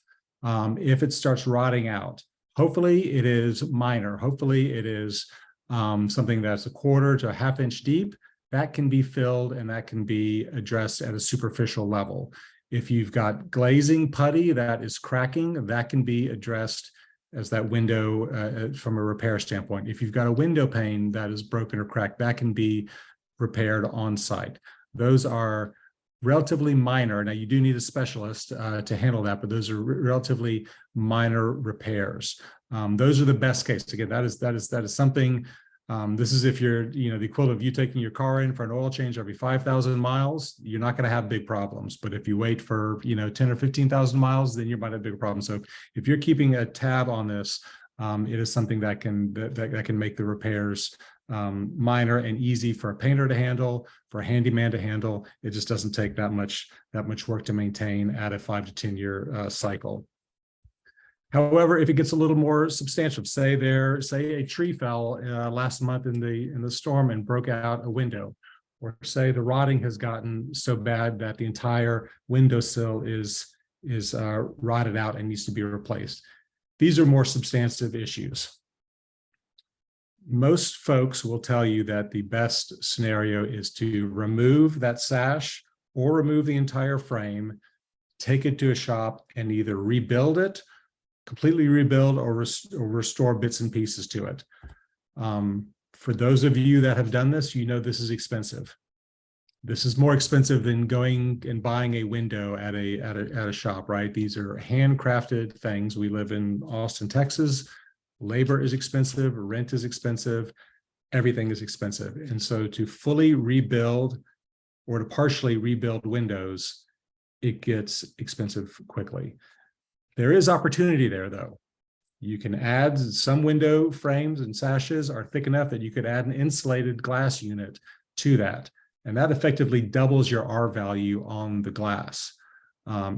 If it starts rotting out, hopefully it is minor. Hopefully it is something that's a quarter to a half inch deep. That can be filled and that can be addressed at a superficial level. If you've got glazing putty that is cracking, that can be addressed as that window from a repair standpoint. If you've got a window pane that is broken or cracked, that can be repaired on site. Those are relatively minor. Now, you do need a specialist to handle that, but those are relatively minor repairs. Those are the best case. Again, that is something. This is if you're, the equivalent of you taking your car in for an oil change every 5,000 miles, you're not going to have big problems. But if you wait for 10 or 15,000 miles, then you might have bigger problems. So if you're keeping a tab on this, it is something that can make the repairs minor and easy for a painter to handle, for a handyman to handle. It just doesn't take that much work to maintain at a 5 to 10 year cycle. However, if it gets a little more substantial, say a tree fell last month in the storm and broke out a window, or say the rotting has gotten so bad that the entire windowsill is rotted out and needs to be replaced. These are more substantive issues. Most folks will tell you that the best scenario is to remove that sash or remove the entire frame, take it to a shop and either rebuild it, completely rebuild, or restore bits and pieces to it. For those of you that have done this, you know this is expensive. This is more expensive than going and buying a window at a shop, right? These are handcrafted things. We live in Austin, Texas. Labor is expensive, rent is expensive, everything is expensive. And so to fully rebuild or to partially rebuild windows, it gets expensive quickly. There is opportunity there though. You can add, some window frames and sashes are thick enough that you could add an insulated glass unit to that. And that effectively doubles your R value on the glass.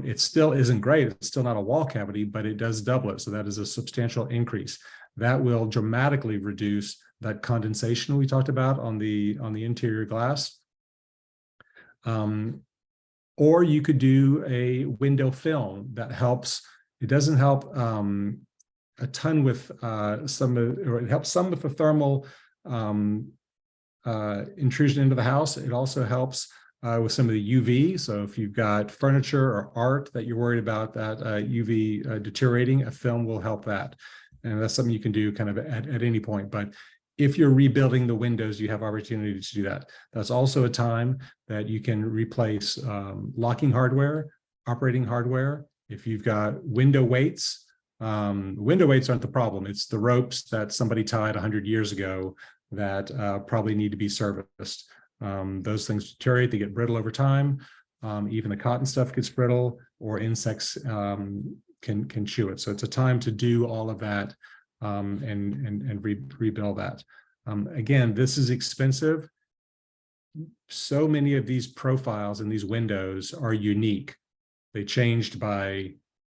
It still isn't great. It's still not a wall cavity, but it does double it. So that is a substantial increase. That will dramatically reduce that condensation we talked about on the interior glass. Or you could do a window film that helps. It doesn't help a ton with it helps some with the thermal intrusion into the house. It also helps with some of the UV. So if you've got furniture or art that you're worried about that UV deteriorating, a film will help that. And that's something you can do kind of at any point. But if you're rebuilding the windows, you have opportunity to do that. That's also a time that you can replace locking hardware, operating hardware. If you've got window weights aren't the problem. It's the ropes that somebody tied 100 years ago that probably need to be serviced. Those things deteriorate, they get brittle over time. Even the cotton stuff gets brittle, or insects can chew it. So it's a time to do all of that and rebuild that. Again, this is expensive. So many of these profiles and these windows are unique. They changed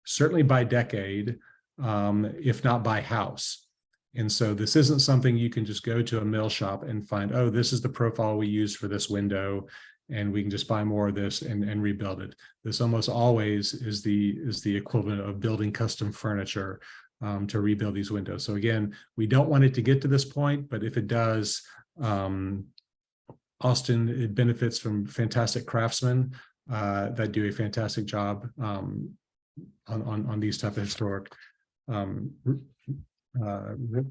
certainly by decade, if not by house. And so this isn't something you can just go to a mill shop and find, oh, this is the profile we use for this window, and we can just buy more of this and rebuild it. This almost always is the equivalent of building custom furniture to rebuild these windows. So again, we don't want it to get to this point, but if it does, Austin, it benefits from fantastic craftsmen that do a fantastic job on these type of historic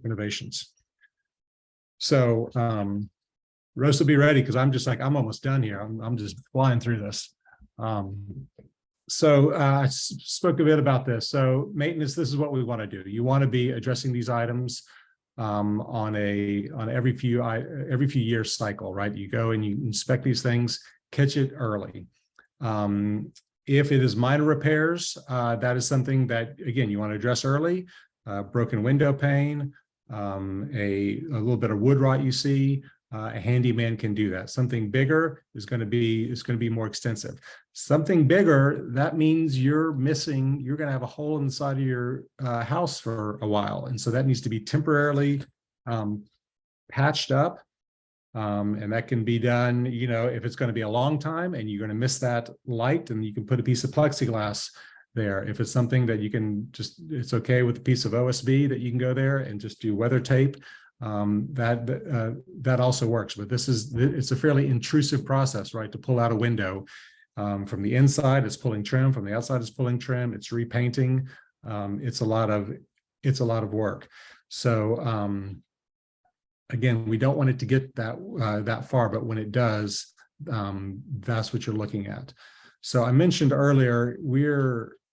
renovations. So Rose will be ready because I'm almost done here. I'm just flying through this. So I spoke a bit about this. So maintenance, this is what we want to do. You want to be addressing these items on every few years cycle, right? You go and you inspect these things, catch it early. If it is minor repairs, that is something that, again, you want to address early. Broken window pane, a little bit of wood rot you see, a handyman can do that. Something bigger is going to be more extensive. Something bigger, that means you're going to have a hole inside of your house for a while. And so that needs to be temporarily patched up. And that can be done, if it's going to be a long time and you're going to miss that light, and you can put a piece of plexiglass there. If it's something that you can it's okay with a piece of OSB that you can go there and just do weather tape, that also works. But it's a fairly intrusive process, right? To pull out a window. From the inside, it's pulling trim. From the outside, it's pulling trim. It's repainting. It's a lot of work. So again, we don't want it to get that far, but when it does, that's what you're looking at. So I mentioned earlier,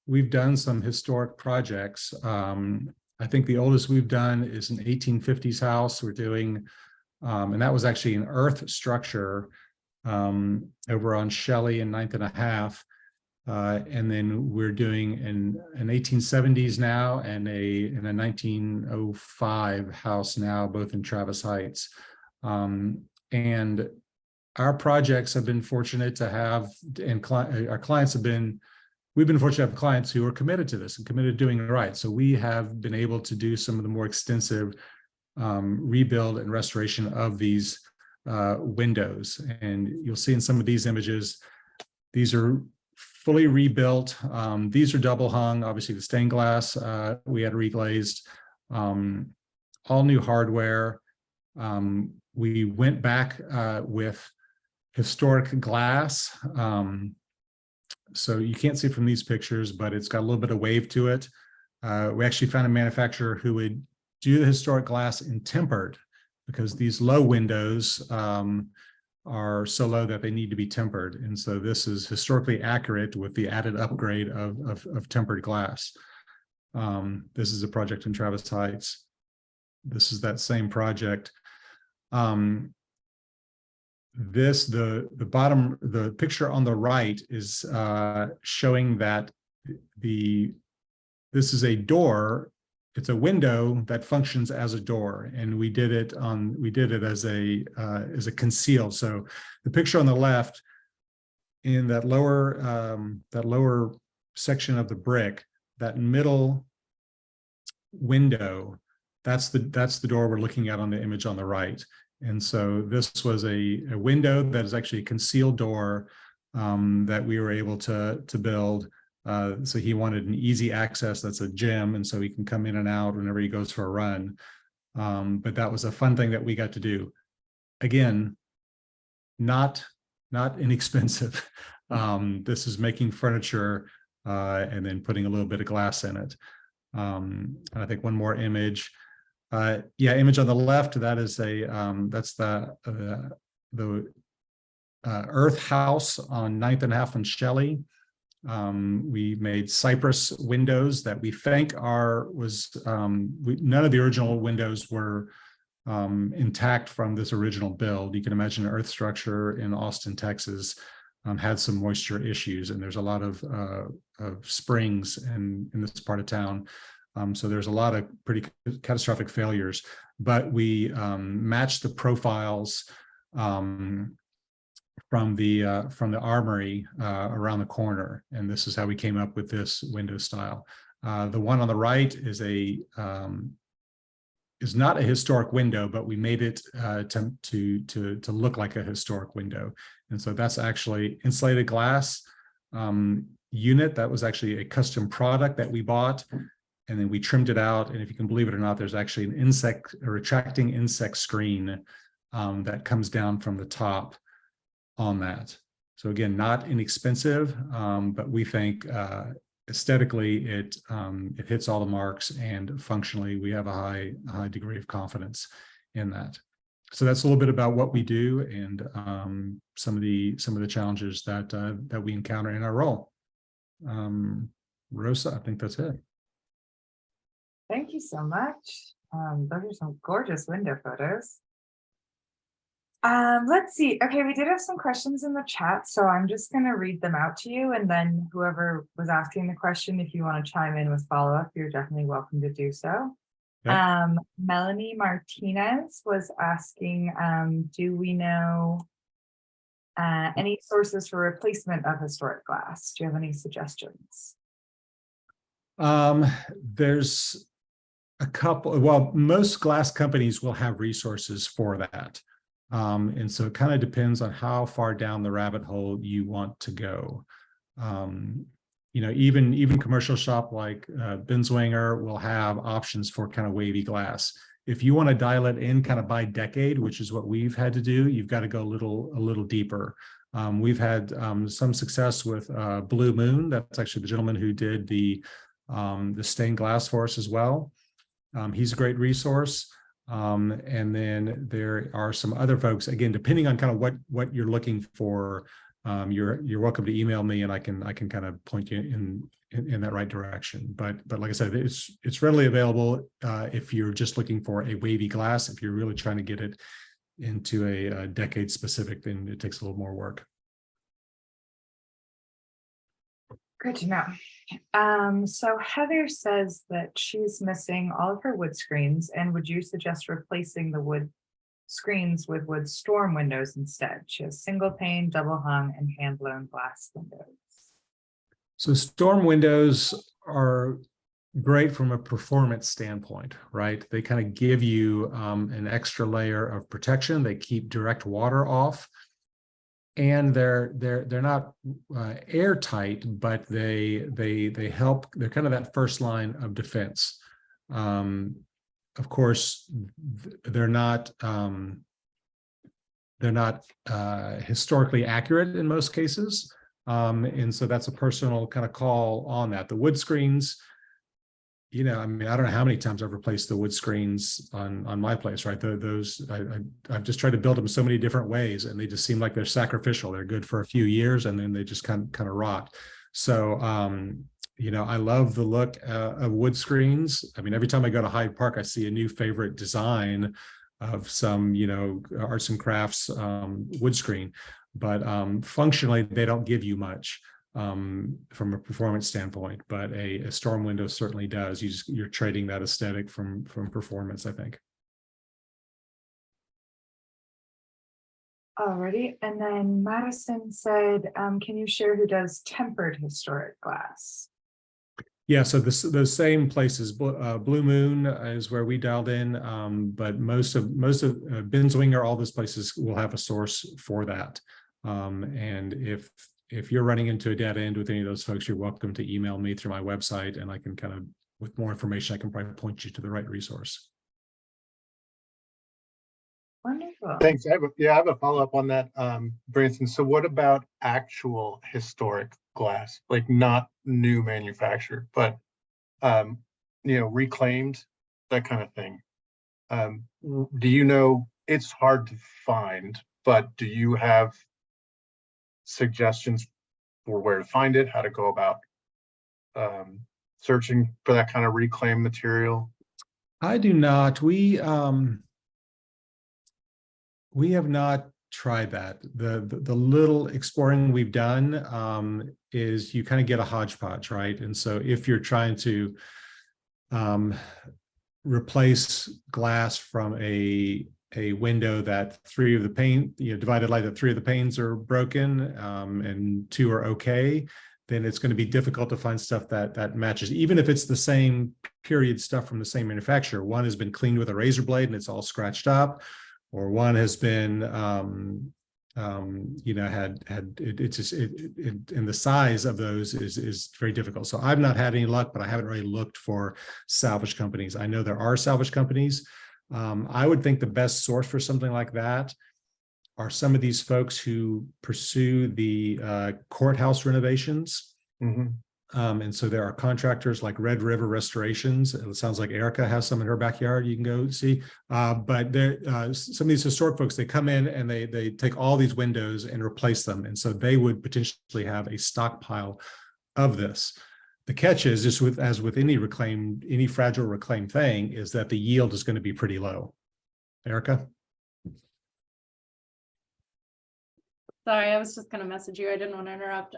we've done some historic projects. I think the oldest we've done is an 1850s house. We're doing, and that was actually an earth structure over on Shelley and 9th and a Half. And then we're doing an 1870s now and a 1905 house now, both in Travis Heights. And our projects have been fortunate to have, and our clients have been, we've been fortunate to have clients who are committed to this and committed to doing it right. So we have been able to do some of the more extensive rebuild and restoration of these windows. And you'll see in some of these images, these are fully rebuilt. These are double hung. Obviously, the stained glass we had reglazed, all new hardware. We went back with historic glass. So you can't see it from these pictures, but it's got a little bit of wave to it. We actually found a manufacturer who would do the historic glass in tempered, because these low windows are so low that they need to be tempered. And so this is historically accurate with the added upgrade of tempered glass. This is a project in Travis Heights. This is that same project. The picture on the right is showing that this is a door. It's a window that functions as a door, and we did it as a concealed. So the picture on the left, in that lower section of the brick, that middle window, that's the door we're looking at on the image on the right. And so this was a window that is actually a concealed door that we were able to build. So he wanted an easy access. That's a gym, and so he can come in and out whenever he goes for a run. But that was a fun thing that we got to do. Again, not inexpensive. This is making furniture and then putting a little bit of glass in it. I think one more image. Image on the left. That is that's the Earth House on 9th and Half and Shelley. We made Cypress windows that we think none of the original windows were intact from this original build. You can imagine an earth structure in Austin, Texas, had some moisture issues, and there's a lot of springs in this part of town. So there's a lot of pretty catastrophic failures, but we matched the profiles from the armory around the corner, and this is how we came up with this window style. The one on the right is not a historic window, but we made it to look like a historic window, and so that's actually insulated glass unit. That was actually a custom product that we bought, and then we trimmed it out. And if you can believe it or not, there's actually a retracting insect screen that comes down from the top on that. So again, not inexpensive, but we think aesthetically it hits all the marks, and functionally we have a high degree of confidence in that. So that's a little bit about what we do and some of the challenges that we encounter in our role. Rosa, I think that's it. Thank you so much. Those are some gorgeous window photos. Let's see. Okay, we did have some questions in the chat, so I'm just going to read them out to you, and then whoever was asking the question, if you want to chime in with follow-up, you're definitely welcome to do so. Yeah. Melanie Martinez was asking, do we know any sources for replacement of historic glass? Do you have any suggestions? There's a couple. Well, most glass companies will have resources for that. And so it kind of depends on how far down the rabbit hole you want to go. Even commercial shop like Binswanger will have options for kind of wavy glass. If you want to dial it in kind of by decade, which is what we've had to do, you've got to go a little deeper. We've had some success with Blue Moon. That's actually the gentleman who did the stained glass for us as well. He's a great resource. And then there are some other folks, again, depending on kind of what you're looking for. You're welcome to email me, and I can kind of point you in that right direction. But like I said, it's readily available if you're just looking for a wavy glass. If you're really trying to get it into a decade specific, then it takes a little more work. Good to know. So Heather says that she's missing all of her wood screens, and would you suggest replacing the wood screens with wood storm windows instead? She has single pane, double hung, and hand blown glass windows. So storm windows are great from a performance standpoint, right? They kind of give you an extra layer of protection. They keep direct water off, and they're not airtight, but they help. They're kind of that first line of defense. Of course, they're not historically accurate in most cases, and so that's a personal kind of call on that. The wood screens, I mean, I don't know how many times I've replaced the wood screens on my place, right? I've just tried to build them so many different ways, and they just seem like they're sacrificial. They're good for a few years, and then they just kind of rot. So, I love the look of wood screens. I mean, every time I go to Hyde Park, I see a new favorite design of some, arts and crafts wood screen, but functionally, they don't give you much. From a performance standpoint, but a storm window certainly does. You're trading that aesthetic from performance, I think. Alrighty, and then Madison said, can you share who does tempered historic glass? Yeah, so those same places, Blue Moon is where we dialed in, but most of Binswinger, all those places will have a source for that. And if you're running into a dead end with any of those folks, you're welcome to email me through my website, and I can kind of, with more information, I can probably point you to the right resource. Wonderful. Thanks. I have a follow-up on that, Branson. So what about actual historic glass, like not new manufactured, but reclaimed, that kind of thing? Do you know, it's hard to find, but do you have suggestions for where to find it, how to go about searching for that kind of reclaimed material? I do not. We have not tried that. The little exploring we've done is you kind of get a hodgepodge, right? And so if you're trying to replace glass from a window that three of the pane, divided light, that three of the panes are broken and two are okay, then it's going to be difficult to find stuff that matches, even if it's the same period stuff from the same manufacturer. One has been cleaned with a razor blade and it's all scratched up, or one has been and the size of those is very difficult. So I've not had any luck, but I haven't really looked for salvage companies. I know there are salvage companies. I would think the best source for something like that are some of these folks who pursue the courthouse renovations. Mm-hmm. And so there are contractors like Red River Restorations. It sounds like Erika has some in her backyard you can go see. But some of these historic folks, they come in and they take all these windows and replace them. And so they would potentially have a stockpile of this. The catch is, just as with any fragile reclaimed thing, is that the yield is going to be pretty low. Erika? Sorry, I was just going to message you. I didn't want to interrupt.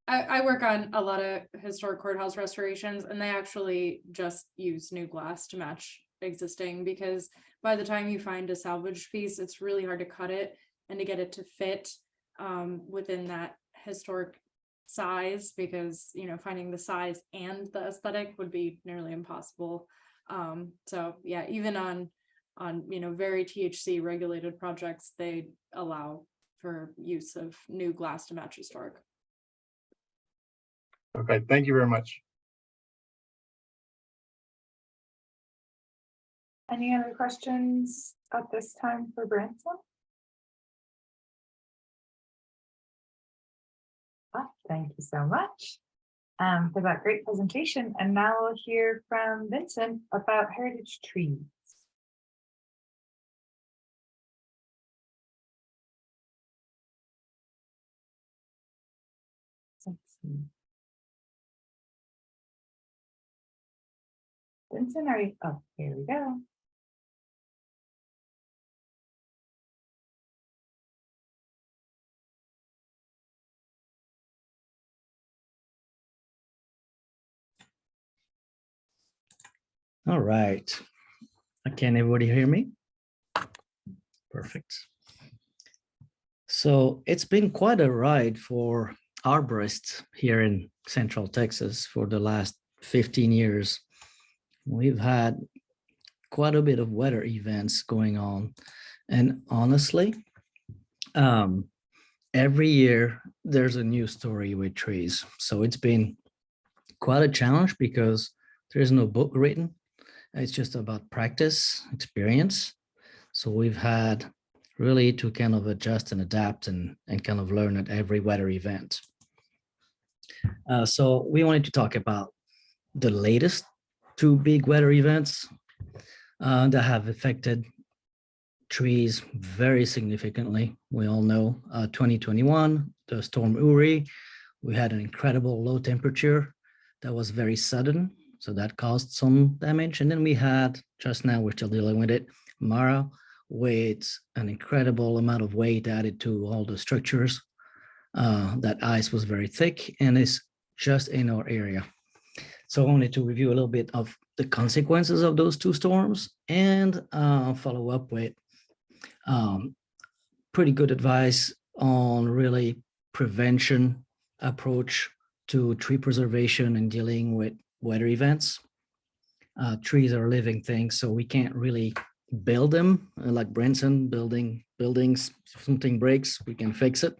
I work on a lot of historic courthouse restorations, and they actually just use new glass to match existing, because by the time you find a salvage piece, it's really hard to cut it and to get it to fit within that historic size, because finding the size and the aesthetic would be nearly impossible. So yeah, even on very THC regulated projects, they allow for use of new glass to match historic. Okay, thank you very much. Any other questions at this time for Branson? Thank you so much for that great presentation. And now we'll hear from Vincent about heritage trees. Let's see. Vincent, are you? Oh, here we go. All right. Can everybody hear me? Perfect. So it's been quite a ride for arborists here in Central Texas for the last 15 years, we've had quite a bit of weather events going on. And honestly, every year there's a new story with trees. So it's been quite a challenge because there's no book written. It's just about practice, experience. So we've had really to kind of adjust and adapt and kind of learn at every weather event. So we wanted to talk about the latest two big weather events that have affected trees very significantly. We all know 2021, the storm Uri, we had an incredible low temperature that was very sudden. So that caused some damage. And then we had, just now we're still dealing with it, Mara, with an incredible amount of weight added to all the structures. That ice was very thick and is just in our area. So I wanted to review a little bit of the consequences of those two storms and follow up with pretty good advice on really prevention approach to tree preservation and dealing with weather events. Trees are living things, so we can't really build them like Branson buildings. If something breaks, we can fix it,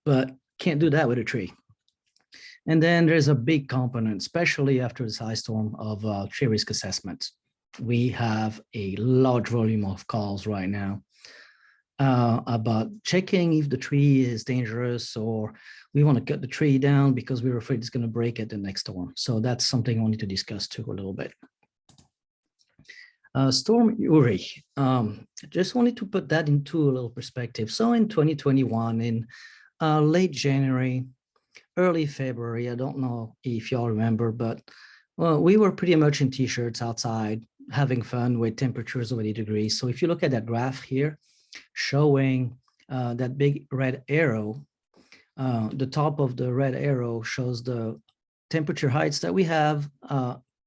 but can't do that with a tree. And then there's a big component, especially after this high storm, of tree risk assessment. We have a large volume of calls right now about checking if the tree is dangerous, or we want to cut the tree down because we're afraid it's going to break at the next storm. So that's something I wanted to discuss too a little bit. Storm Uri, just wanted to put that into a little perspective. So in 2021, in late January, early February, I don't know if y'all remember, but we were pretty much in t-shirts outside, having fun with temperatures of 80 degrees. So if you look at that graph here, showing that big red arrow, the top of the red arrow shows the temperature heights that we have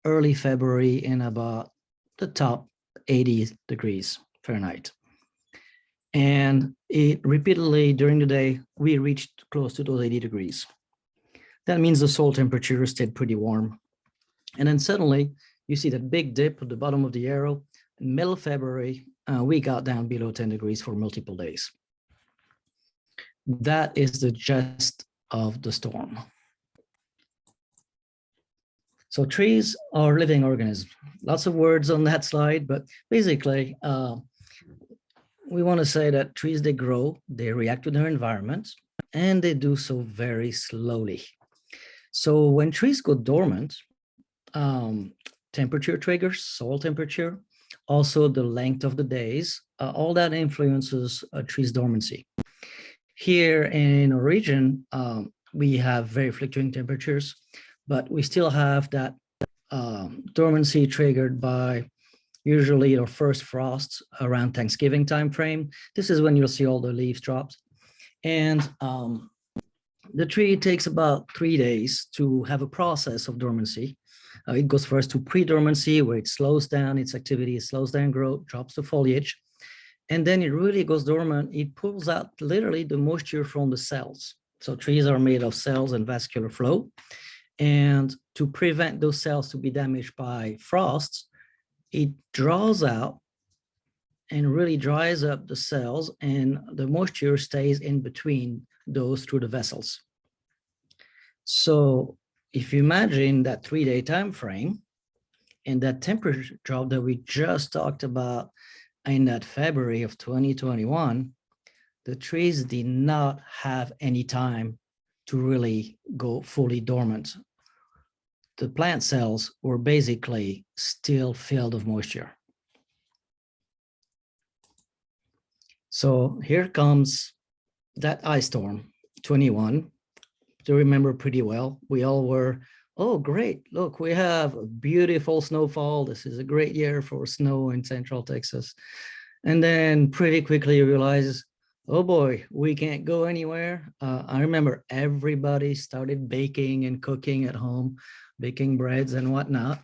early February in about the top 80 degrees Fahrenheit. And it repeatedly during the day, we reached close to those 80 degrees. That means the soil temperature stayed pretty warm. And then suddenly you see that big dip at the bottom of the arrow. In middle of February, we got down below 10 degrees for multiple days. That is the gist of the storm. So trees are living organisms. Lots of words on that slide, but basically, we want to say that trees, they grow, they react to their environment, and they do so very slowly. So when trees go dormant, temperature triggers, soil temperature, also the length of the days, all that influences a tree's dormancy. Here in our region, we have very fluctuating temperatures, but we still have that dormancy triggered by usually our first frosts around Thanksgiving timeframe. This is when you'll see all the leaves drop. And the tree takes about 3 days to have a process of dormancy. It goes first to pre-dormancy, where it slows down its activity, it slows down growth, drops the foliage, and then it really goes dormant. It pulls out literally the moisture from the cells. So trees are made of cells and vascular flow. And to prevent those cells to be damaged by frosts, it draws out and really dries up the cells, and the moisture stays in between those through the vessels. So if you imagine that 3-day time frame and that temperature drop that we just talked about in that February of 2021, the trees did not have any time to really go fully dormant. The plant cells were basically still filled with moisture. So here comes that ice storm, 21. To remember pretty well, we all were, oh, great, look, we have a beautiful snowfall. This is a great year for snow in Central Texas. And then pretty quickly realize, oh boy, we can't go anywhere. I remember everybody started baking and cooking at home, baking breads and whatnot.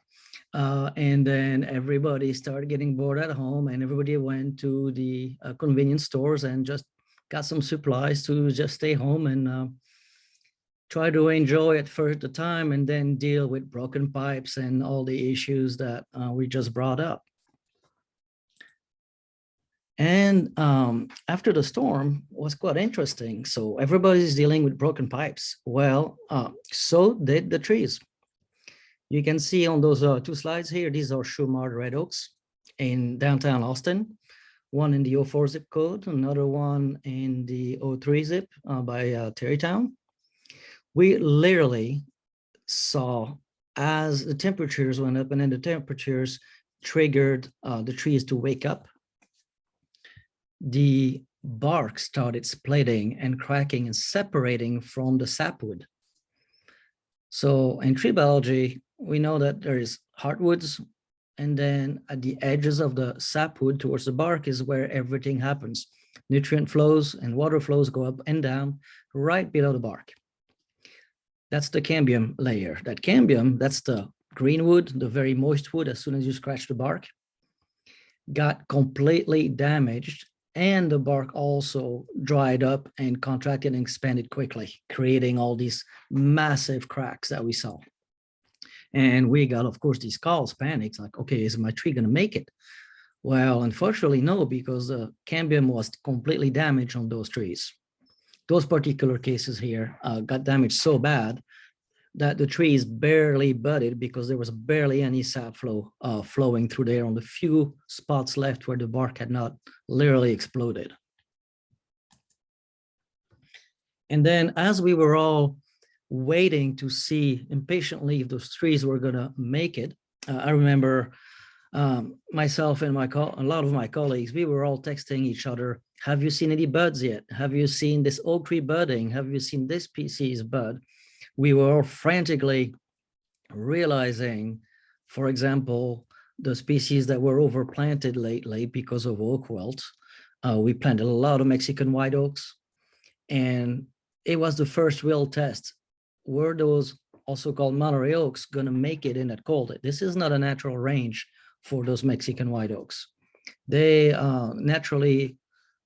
And then everybody started getting bored at home, and everybody went to the convenience stores and just got some supplies to just stay home and try to enjoy it for the time and then deal with broken pipes and all the issues that we just brought up. And after the storm was quite interesting. So everybody's dealing with broken pipes. Well, so did the trees. You can see on those two slides here, these are Shumard red oaks in downtown Austin. One in the 04 zip code, another one in the 03 zip by Terrytown. We literally saw as the temperatures went up and then the temperatures triggered the trees to wake up. The bark started splitting and cracking and separating from the sapwood. So in tree biology, we know that there is hardwoods, and then at the edges of the sapwood towards the bark is where everything happens. Nutrient flows and water flows go up and down right below the bark. That's the cambium layer. That cambium, that's the green wood, the very moist wood as soon as you scratch the bark, got completely damaged, and the bark also dried up and contracted and expanded quickly, creating all these massive cracks that we saw. And we got, of course, these calls, panics, like, okay, is my tree gonna make it? Well, unfortunately, no, because the cambium was completely damaged on those trees. Those particular cases here got damaged so bad that the trees barely budded because there was barely any sap flow flowing through there on the few spots left where the bark had not literally exploded. And then as we were all waiting to see impatiently if those trees were gonna make it, I remember myself and a lot of my colleagues, we were all texting each other, have you seen any buds yet? Have you seen this oak tree budding? Have you seen this species bud? We were all frantically realizing, for example, the species that were overplanted lately because of oak wilt. We planted a lot of Mexican white oaks, and it was the first real test. Were those also called Monterey oaks gonna make it in that cold? This is not a natural range for those Mexican white oaks. They naturally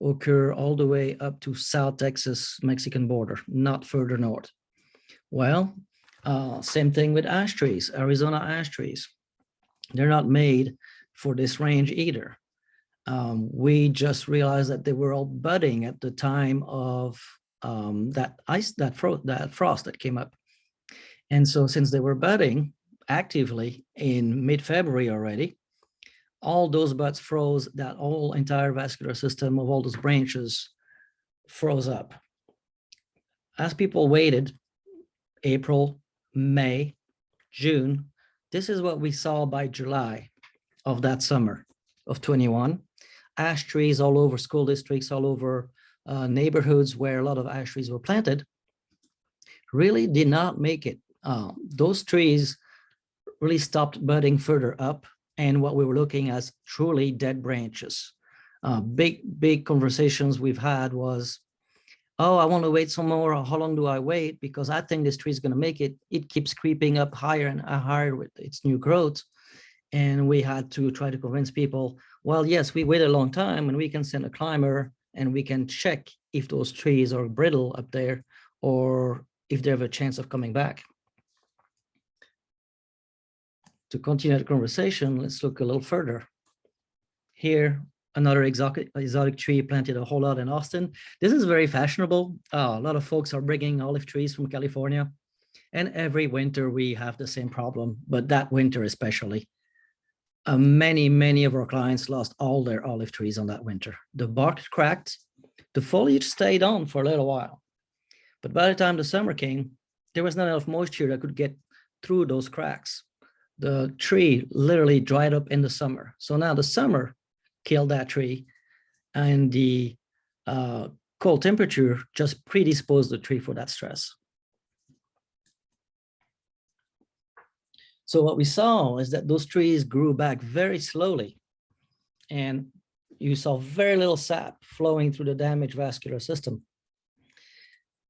occur all the way up to South Texas Mexican border, not further north. Well, same thing with ash trees, Arizona ash trees. They're not made for this range either. We just realized that they were all budding at the time of that frost that came up. And so since they were budding actively in mid-February already, all those buds froze, that whole entire vascular system of all those branches froze up. As people waited, April, May, June, this is what we saw by July of that summer of 21. Ash trees all over school districts, all over neighborhoods where a lot of ash trees were planted, really did not make it. Those trees really stopped budding further up, and what we were looking as truly dead branches. Big conversations we've had was, oh, I want to wait some more. How long do I wait? Because I think this tree is going to make it. It keeps creeping up higher and higher with its new growth. And we had to try to convince people, well, yes, we wait a long time and we can send a climber and we can check if those trees are brittle up there or if they have a chance of coming back. To continue the conversation, let's look a little further. Here, another exotic tree planted a whole lot in Austin. This is very fashionable. A lot of folks are bringing olive trees from California. And every winter we have the same problem, but that winter especially. Many of our clients lost all their olive trees on that winter. The bark cracked, the foliage stayed on for a little while. But by the time the summer came, there was not enough moisture that could get through those cracks. The tree literally dried up in the summer. So now the summer killed that tree, and the cold temperature just predisposed the tree for that stress. So what we saw is that those trees grew back very slowly, and you saw very little sap flowing through the damaged vascular system.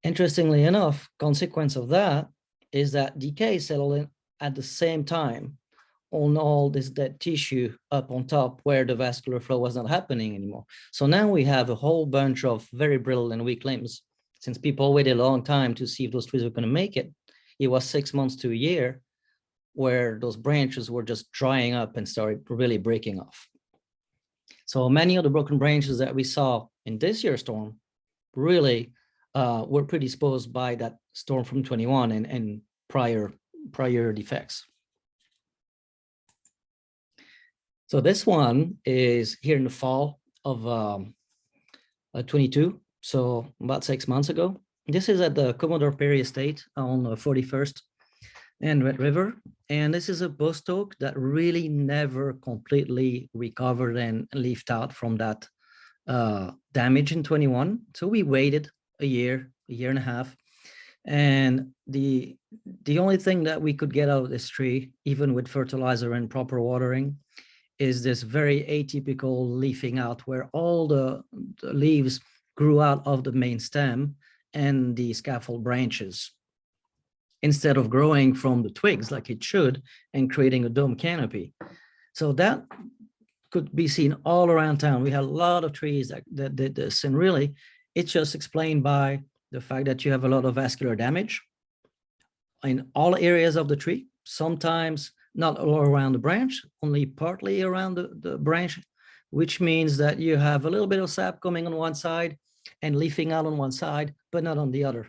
Interestingly enough, consequence of that is that decay settled in at the same time on all this dead tissue up on top where the vascular flow was not happening anymore. So now we have a whole bunch of very brittle and weak limbs since people waited a long time to see if those trees were going to make it, it was 6 months to a year where those branches were just drying up and started really breaking off. So many of the broken branches that we saw in this year's storm really were predisposed by that storm from 21 and prior defects. So this one is here in the fall of 22, so about 6 months ago. This is at the Commodore Perry Estate on 41st and Red River. And this is a post oak that really never completely recovered and leafed out from that damage in 21. So we waited a year and a half. And the only thing that we could get out of this tree, even with fertilizer and proper watering, is this very atypical leafing out where all the leaves grew out of the main stem and the scaffold branches, instead of growing from the twigs like it should and creating a dome canopy. So that could be seen all around town. We had a lot of trees that did this, and really it's just explained by the fact that you have a lot of vascular damage in all areas of the tree, sometimes not all around the branch, only partly around the branch, which means that you have a little bit of sap coming on one side and leafing out on one side, but not on the other,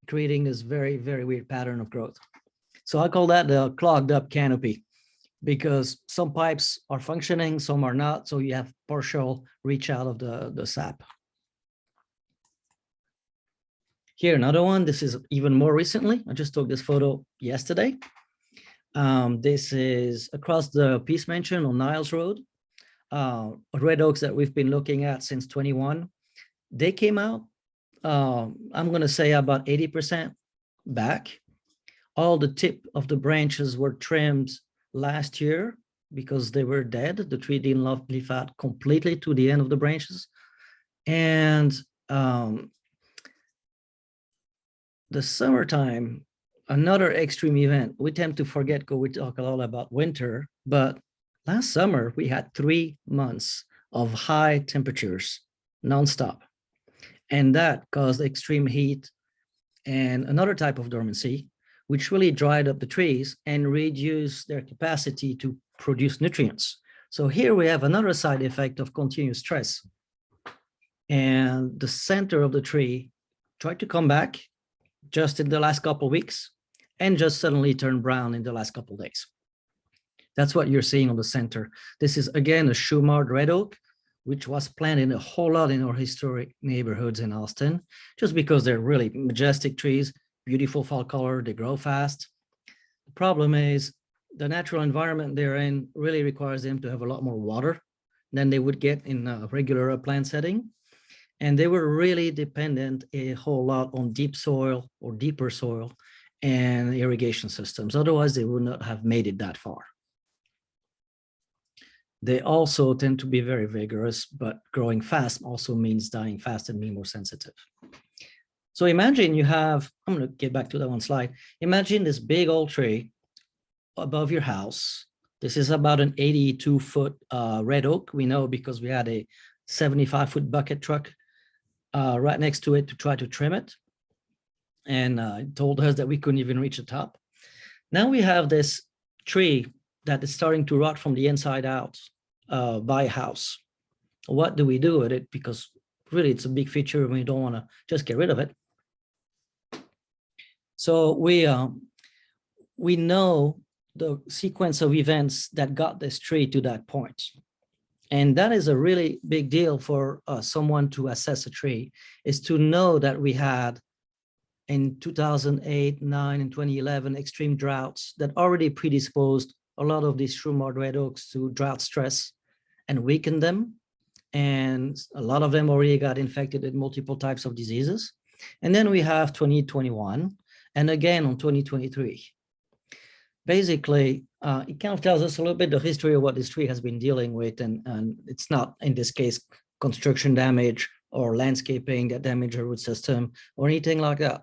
creating this very, very weird pattern of growth. So I call that the clogged up canopy, because some pipes are functioning, some are not. So you have partial reach out of the sap. Here, another one. This is even more recently. I just took this photo yesterday. This is across the Peace Mansion on Niles Road. Red oaks that we've been looking at since 21. They came out, I'm going to say about 80% back. All the tip of the branches were trimmed last year because they were dead. The tree didn't leaf out completely to the end of the branches. And the summertime, another extreme event. We tend to forget because we talk a lot about winter, but last summer we had 3 months of high temperatures nonstop. And that caused extreme heat and another type of dormancy, which really dried up the trees and reduced their capacity to produce nutrients. So here we have another side effect of continuous stress. And the center of the tree tried to come back just in the last couple of weeks and just suddenly turned brown in the last couple of days. That's what you're seeing on the center. This is again a shoe-marked red oak, which was planted a whole lot in our historic neighborhoods in Austin, just because they're really majestic trees, beautiful fall color, they grow fast. The problem is the natural environment they're in really requires them to have a lot more water than they would get in a regular plant setting. And they were really dependent a whole lot on deep soil or deeper soil and irrigation systems. Otherwise, they would not have made it that far. They also tend to be very vigorous, but growing fast also means dying fast and being more sensitive. So imagine you have, I'm going to get back to that one slide. Imagine this big old tree above your house. This is about an 82-foot red oak. We know because we had a 75-foot bucket truck right next to it to try to trim it. And told us that we couldn't even reach the top. Now we have this tree that is starting to rot from the inside out by a house. What do we do with it? Because really it's a big feature and we don't want to just get rid of it. So we know the sequence of events that got this tree to that point. And that is a really big deal for someone to assess a tree, is to know that we had in 2008, 9, and 2011 extreme droughts that already predisposed a lot of these shoe-marked red oaks to drought stress and weakened them. And a lot of them already got infected with multiple types of diseases. And then we have 2021 and again on 2023. Basically, it kind of tells us a little bit the history of what this tree has been dealing with. And it's not, in this case, construction damage or landscaping that damaged our root system or anything like that.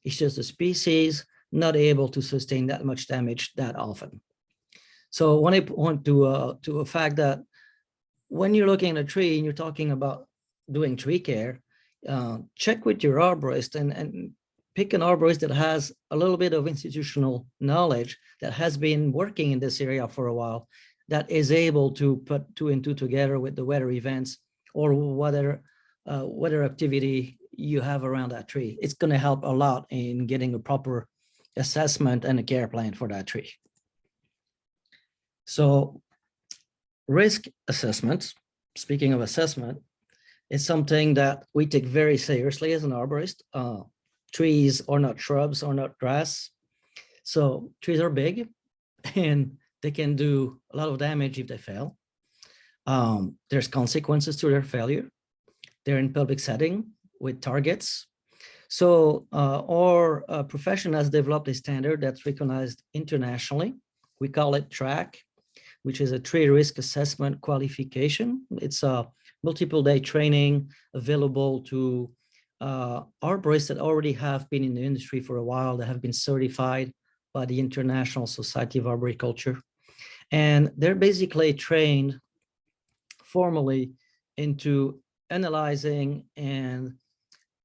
It's just a species not able to sustain that much damage that often. So when I point to a fact that when you're looking at a tree and you're talking about doing tree care, check with your arborist and pick an arborist that has a little bit of institutional knowledge, that has been working in this area for a while, that is able to put 2 and 2 together with the weather events or weather activity you have around that tree. It's going to help a lot in getting a proper assessment and a care plan for that tree. So risk assessment, speaking of assessment, is something that we take very seriously as an arborist. Trees are not shrubs or not grass. So trees are big and they can do a lot of damage if they fail. There's consequences to their failure. They're in public setting with targets. So our profession has developed a standard that's recognized internationally. We call it TRAC, which is a tree risk assessment qualification. It's a multiple day training available to arborists that already have been in the industry for a while, that have been certified by the International Society of Arboriculture. And they're basically trained formally into analyzing and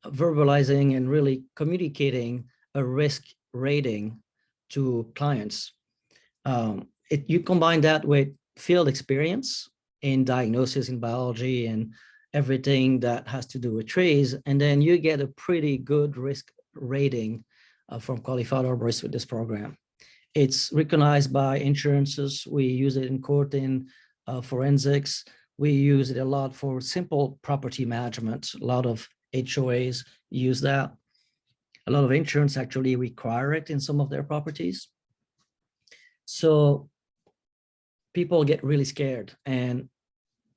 verbalizing and really communicating a risk rating to clients. You combine that with field experience in diagnosis in biology and everything that has to do with trees, and then you get a pretty good risk rating from qualified arborists with this program. It's recognized by insurances. We use it in court in forensics. We use it a lot for simple property management. A lot of HOAs use that. A lot of insurance actually require it in some of their properties. So people get really scared. And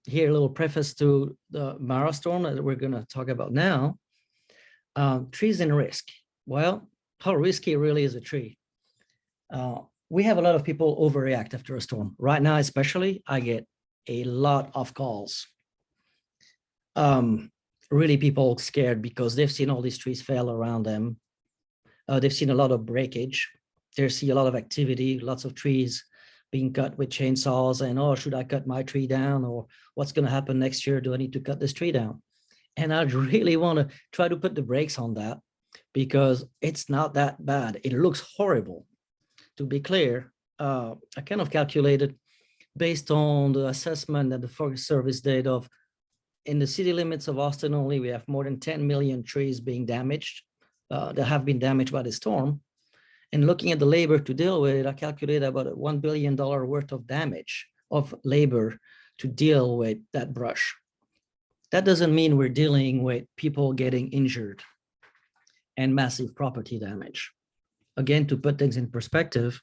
here, a little preface to the Mara storm that we're going to talk about now. Trees and risk. Well, how risky really is a tree? We have a lot of people overreact after a storm. Right now, especially, I get a lot of calls. Really people scared because they've seen all these trees fail around them. They've seen a lot of breakage. They see a lot of activity, lots of trees being cut with chainsaws, and, oh, should I cut my tree down? Or what's going to happen next year? Do I need to cut this tree down? And I really want to try to put the brakes on that because it's not that bad. It looks horrible. To be clear, I kind of calculated based on the assessment that the Forest Service did of in the city limits of Austin only, we have more than 10 million trees being damaged, that have been damaged by the storm. And looking at the labor to deal with it, I calculated about $1 billion worth of damage of labor to deal with that brush. That doesn't mean we're dealing with people getting injured and massive property damage. Again, to put things in perspective,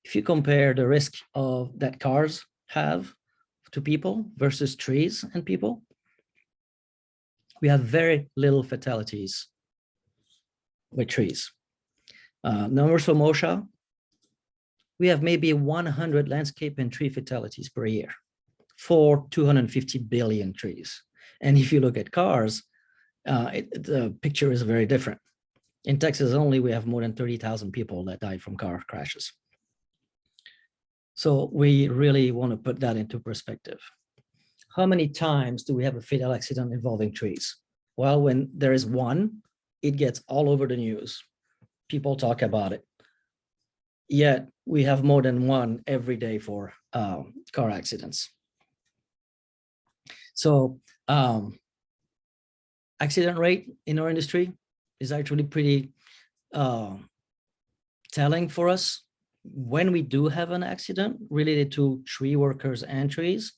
if you compare the risk of that cars have to people versus trees and people, we have very little fatalities with trees. Numbers for MOSHA, we have maybe 100 landscape and tree fatalities per year for 250 billion trees. And if you look at cars, the picture is very different. In Texas only, we have more than 30,000 people that died from car crashes. So we really want to put that into perspective. How many times do we have a fatal accident involving trees? Well, when there is one, it gets all over the news. People talk about it. Yet we have more than one every day for car accidents. So accident rate in our industry is actually pretty telling for us. When we do have an accident related to tree workers and trees,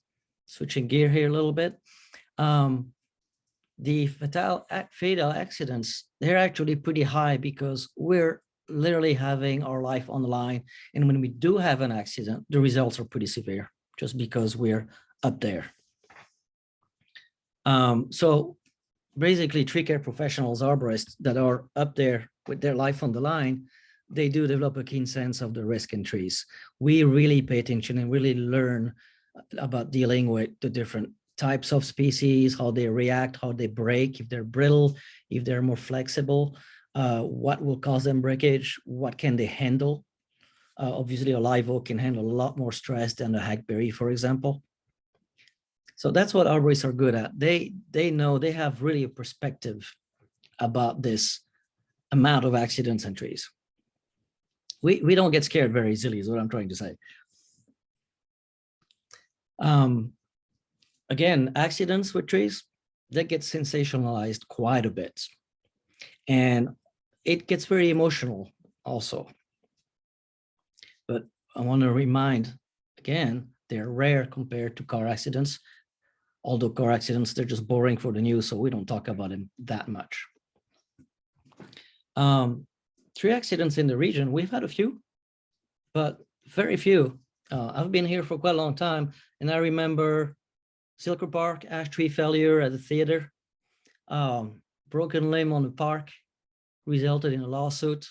switching gear here a little bit, the fatal accidents, they're actually pretty high because we're literally having our life on the line. And when we do have an accident, the results are pretty severe just because we're up there. So basically, tree care professionals, arborists that are up there with their life on the line, they do develop a keen sense of the risk in trees. We really pay attention and really learn about dealing with the different types of species, how they react, how they break, if they're brittle, if they're more flexible, what will cause them breakage, what can they handle. Obviously, a live oak can handle a lot more stress than a hackberry, for example. So that's what arborists are good at. They know, they have really a perspective about this amount of accidents in trees. We don't get scared very easily is what I'm trying to say. Again, accidents with trees, that get sensationalized quite a bit. And it gets very emotional also. But I want to remind, again, they're rare compared to car accidents. Although car accidents, they're just boring for the news, so we don't talk about them that much. Tree accidents in the region, we've had a few, but very few. I've been here for quite a long time, and I remember Silker Park, ash tree failure at the theater, broken limb on the park, resulted in a lawsuit.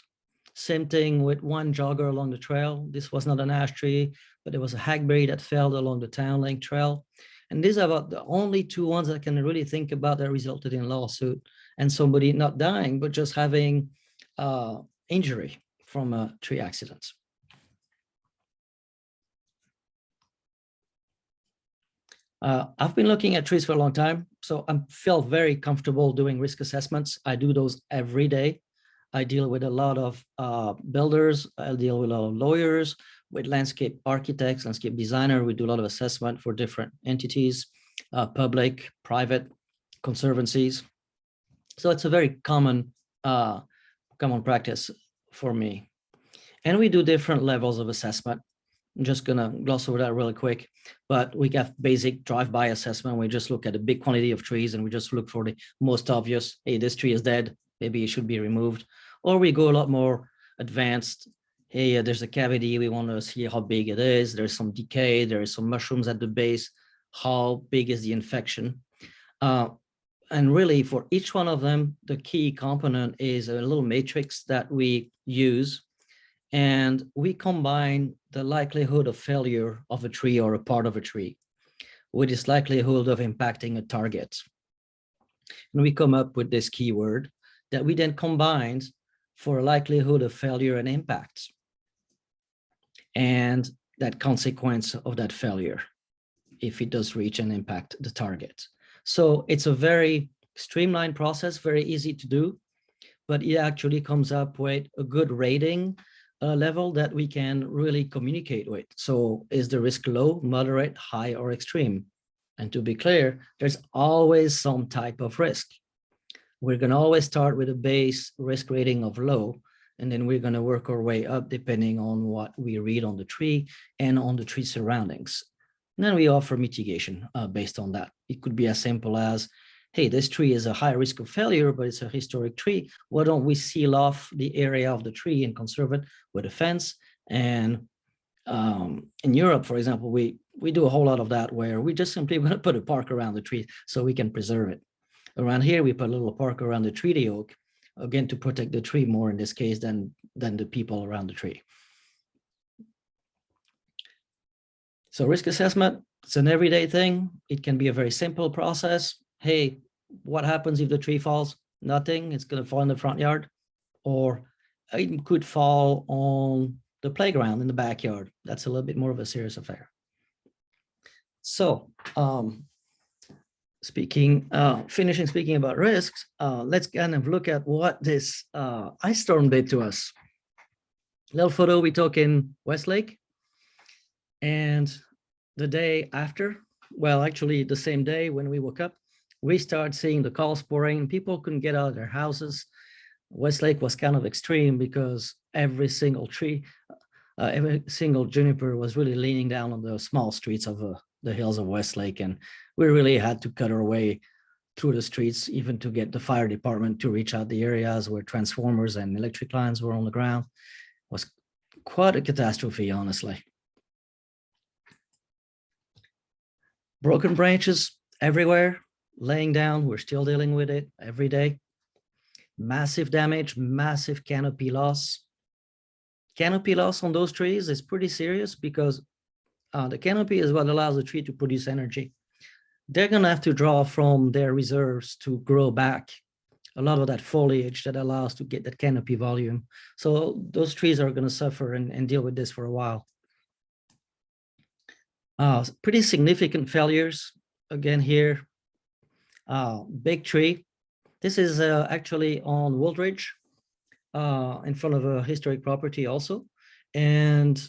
Same thing with one jogger along the trail. This was not an ash tree, but there was a hackberry that fell along the town link trail. And these are about the only two ones I can really think about that resulted in a lawsuit and somebody not dying, but just having injury from a tree accident. I've been looking at trees for a long time, so I feel very comfortable doing risk assessments. I do those every day. I deal with a lot of builders. I deal with a lot of lawyers, with landscape architects, landscape designer. We do a lot of assessment for different entities, public, private, conservancies. So it's a very common practice for me. And we do different levels of assessment. I'm just gonna gloss over that really quick, but we have basic drive-by assessment. We just look at a big quantity of trees and we just look for the most obvious, hey, this tree is dead, maybe it should be removed. Or we go a lot more advanced. Hey, there's a cavity, we want to see how big it is. There's some decay, there is some mushrooms at the base. How big is the infection? And really for each one of them, the key component is a little matrix that we use. And we combine the likelihood of failure of a tree or a part of a tree with its likelihood of impacting a target. And we come up with this keyword that we then combine for a likelihood of failure and impact, and that consequence of that failure if it does reach and impact the target. So it's a very streamlined process, very easy to do, but it actually comes up with a good rating level that we can really communicate with. So is the risk low, moderate, high, or extreme? And to be clear, there's always some type of risk. We're going to always start with a base risk rating of low, and then we're going to work our way up depending on what we read on the tree and on the tree surroundings. And then we offer mitigation based on that. It could be as simple as, hey, this tree is a high risk of failure, but it's a historic tree. Why don't we seal off the area of the tree and conserve it with a fence? And in Europe, for example, we do a whole lot of that where we just simply want to put a park around the tree so we can preserve it. Around here, we put a little park around the treaty oak, again, to protect the tree more in this case than the people around the tree. So risk assessment, it's an everyday thing. It can be a very simple process. Hey, what happens if the tree falls? Nothing, it's going to fall in the front yard, or it could fall on the playground in the backyard. That's a little bit more of a serious affair. So finishing speaking about risks, let's kind of look at what this ice storm did to us. Little photo we took in Westlake, and the day after, well, actually the same day when we woke up, we started seeing the calls pouring. People couldn't get out of their houses. Westlake was kind of extreme because every single tree, every single juniper was really leaning down on the small streets of the hills of Westlake. And we really had to cut our way through the streets, even to get the fire department to reach out the areas where transformers and electric lines were on the ground. It was quite a catastrophe, honestly. Broken branches everywhere, laying down. We're still dealing with it every day. Massive damage, massive canopy loss. Canopy loss on those trees is pretty serious because the canopy is what allows the tree to produce energy. They're going to have to draw from their reserves to grow back a lot of that foliage that allows to get that canopy volume. So those trees are going to suffer and deal with this for a while. Pretty significant failures. again here, big tree. This is actually on Woldridge, in front of a historic property also. And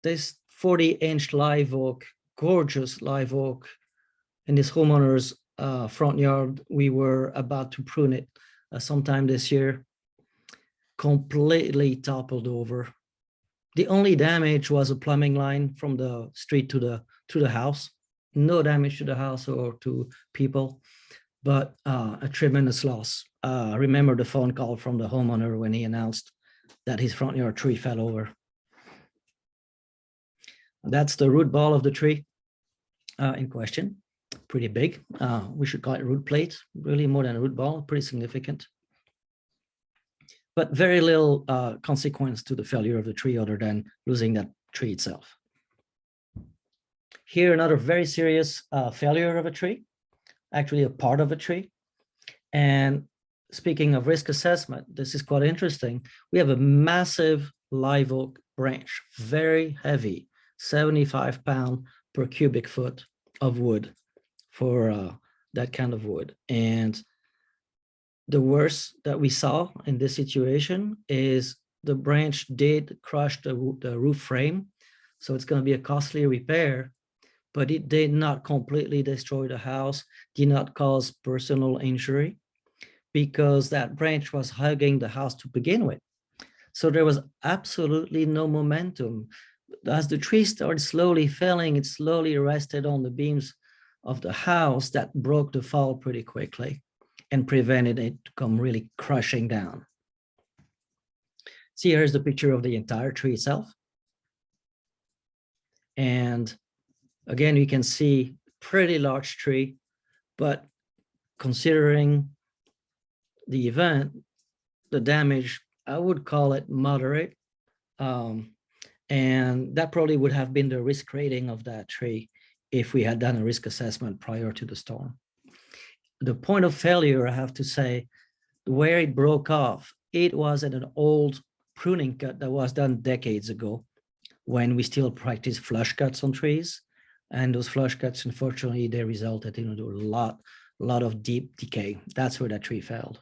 this 40-inch live oak, gorgeous live oak, in this homeowner's front yard. We were about to prune it sometime this year. Completely toppled over. The only damage was a plumbing line from the street to the house. No damage to the house or to people, but a tremendous loss. I remember the phone call from the homeowner when he announced that his front yard tree fell over. That's the root ball of the tree in question. Pretty big. We should call it root plate, really more than a root ball, pretty significant. But very little consequence to the failure of the tree other than losing that tree itself. Here, another very serious failure of a tree, actually a part of a tree. And speaking of risk assessment, this is quite interesting. We have a massive live oak branch, very heavy, 75 pounds per cubic foot of wood for that kind of wood. And the worst that we saw in this situation is the branch did crush the roof frame. So it's going to be a costly repair, but it did not completely destroy the house, did not cause personal injury, because that branch was hugging the house to begin with. So there was absolutely no momentum. As the tree started slowly falling, it slowly rested on the beams of the house that broke the fall pretty quickly and prevented it to come really crushing down. See, here's the picture of the entire tree itself. And again, you can see pretty large tree, but considering the event, the damage, I would call it moderate. And that probably would have been the risk rating of that tree if we had done a risk assessment prior to the storm. The point of failure, I have to say, where it broke off, it was at an old pruning cut that was done decades ago when we still practice flush cuts on trees. And those flush cuts, unfortunately, they resulted in a lot of deep decay. That's where that tree failed.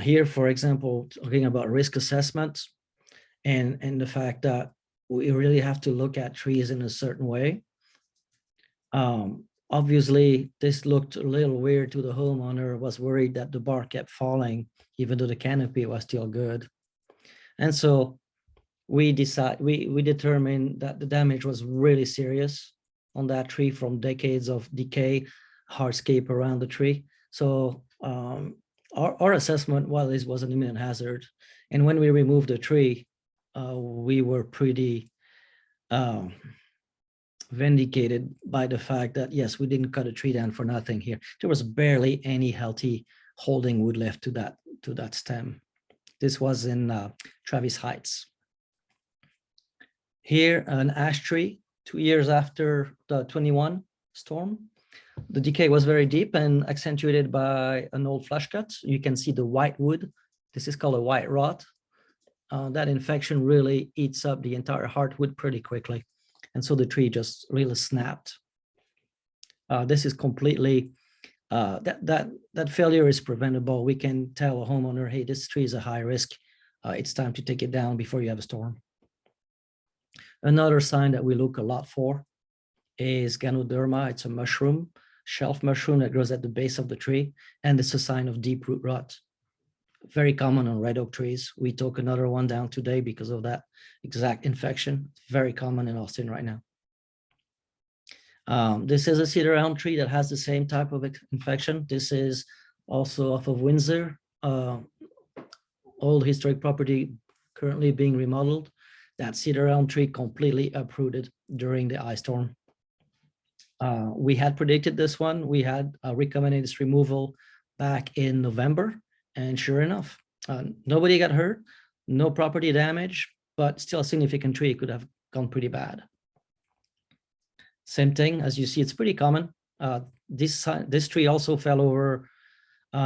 Here, for example, talking about risk assessments and the fact that we really have to look at trees in a certain way. Obviously, this looked a little weird to the homeowner, was worried that the bark kept falling, even though the canopy was still good. And so we determined that the damage was really serious on that tree from decades of decay, hardscape around the tree. So our assessment, while this was an imminent hazard, and when we removed the tree, we were pretty vindicated by the fact that, yes, we didn't cut a tree down for nothing here. There was barely any healthy holding wood left to that stem. This was in Travis Heights. Here, an ash tree, 2 years after the 21 storm. The decay was very deep and accentuated by an old flush cut. You can see the white wood. This is called a white rot. That infection really eats up the entire heartwood pretty quickly. And so the tree just really snapped. This is completely, that failure is preventable. We can tell a homeowner, hey, this tree is a high risk. It's time to take it down before you have a storm. Another sign that we look a lot for is Ganoderma. It's a mushroom, shelf mushroom that grows at the base of the tree. And it's a sign of deep root rot. Very common on red oak trees. We took another one down today because of that exact infection. Very common in Austin right now. This is a cedar elm tree that has the same type of infection. This is also off of Windsor, old historic property currently being remodeled. That cedar elm tree completely uprooted during the ice storm. We had predicted this one. We had recommended its removal back in November. And sure enough, nobody got hurt, no property damage, but still a significant tree could have gone pretty bad. Same thing, as you see, it's pretty common. This tree also fell over.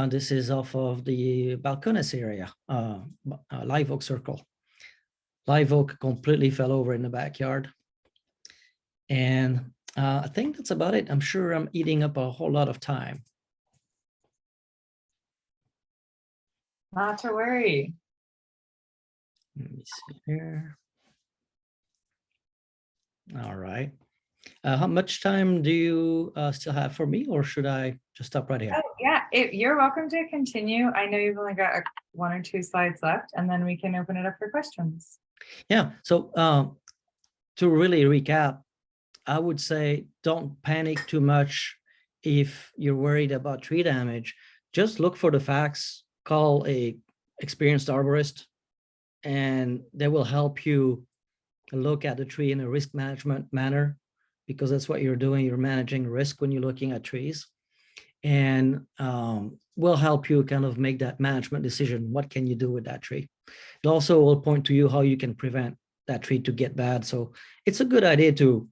This is off of the Balcones area, live oak circle. Live oak completely fell over in the backyard. And I think that's about it. I'm sure I'm eating up a whole lot of time. Not to worry. Let me see here. All right. How much time do you still have for me, or should I just stop right here? Oh, yeah, you're welcome to continue. I know you've only got 1 or 2 slides left, and then we can open it up for questions. Yeah. So to really recap, I would say don't panic too much if you're worried about tree damage. Just look for the facts, call a experienced arborist, and they will help you look at the tree in a risk management manner, because that's what you're doing. You're managing risk when you're looking at trees, and will help you kind of make that management decision. What can you do with that tree? It also will point to you how you can prevent that tree to get bad. So it's a good idea to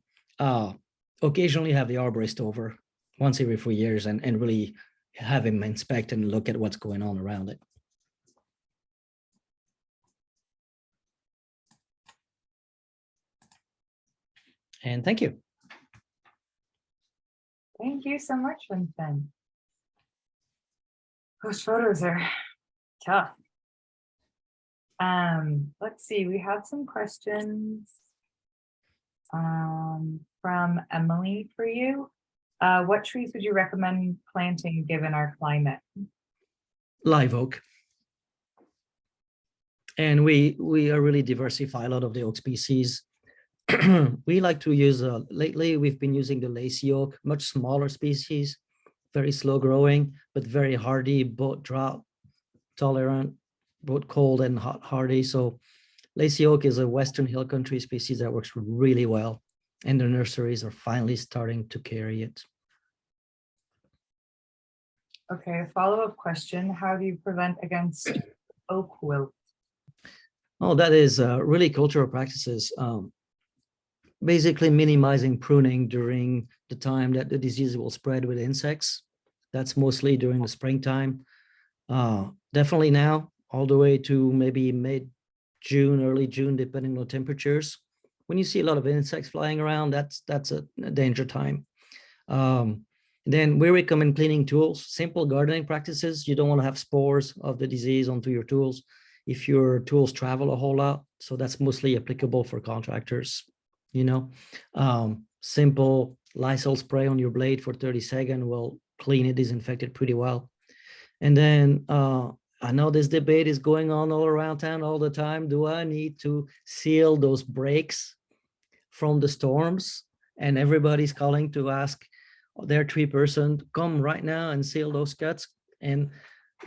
occasionally have the arborist over once every 4 years and really have him inspect and look at what's going on around it. And thank you. Thank you so much, Vincent. Those photos are tough. Let's see, we have some questions from Emily for you. What trees would you recommend planting given our climate? Live oak. And we are really diversify a lot of the oak species. We like to use, lately we've been using the lacy oak, much smaller species, very slow growing, but very hardy, both drought tolerant, both cold and hot hardy. So lacy oak is a Western hill country species that works really well, and the nurseries are finally starting to carry it. Okay, a follow-up question. How do you prevent against oak wilt? Oh, that is really cultural practices. Basically minimizing pruning during the time that the disease will spread with insects. That's mostly during the springtime. Definitely now, all the way to maybe mid-June, early June, depending on temperatures. When you see a lot of insects flying around, that's a danger time. Then we recommend cleaning tools, simple gardening practices. You don't want to have spores of the disease onto your tools if your tools travel a whole lot. So that's mostly applicable for contractors. You know, simple Lysol spray on your blade for 30 seconds will clean it, disinfect it pretty well. And then I know this debate is going on all around town all the time. Do I need to seal those breaks from the storms? And everybody's calling to ask their tree person to come right now and seal those cuts. And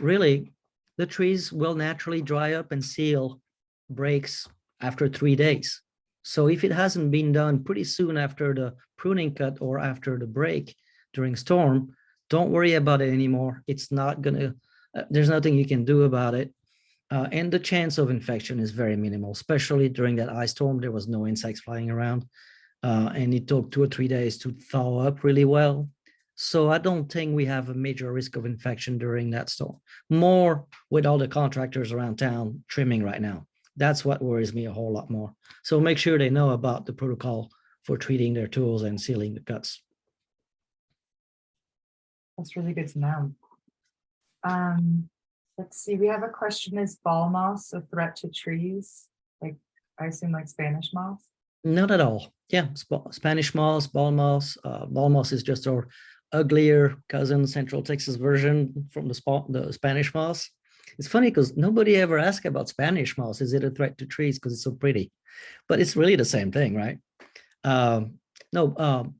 really, the trees will naturally dry up and seal breaks after 3 days. So if it hasn't been done pretty soon after the pruning cut or after the break during storm, don't worry about it anymore. It's not gonna, there's nothing you can do about it. And the chance of infection is very minimal, especially during that ice storm. There was no insects flying around, and it took 2 or 3 days to thaw up really well. So I don't think we have a major risk of infection during that storm. More with all the contractors around town trimming right now. That's what worries me a whole lot more. So make sure they know about the protocol for treating their tools and sealing the cuts. That's really good to know. Let's see, we have a question. Is ball moss a threat to trees? Like, I assume like Spanish moss? Not at all. Yeah, Spanish moss, ball moss. Ball moss is just our uglier cousin, Central Texas version from the Spanish moss. It's funny because nobody ever asked about Spanish moss. Is it a threat to trees because it's so pretty? But it's really the same thing, right? No,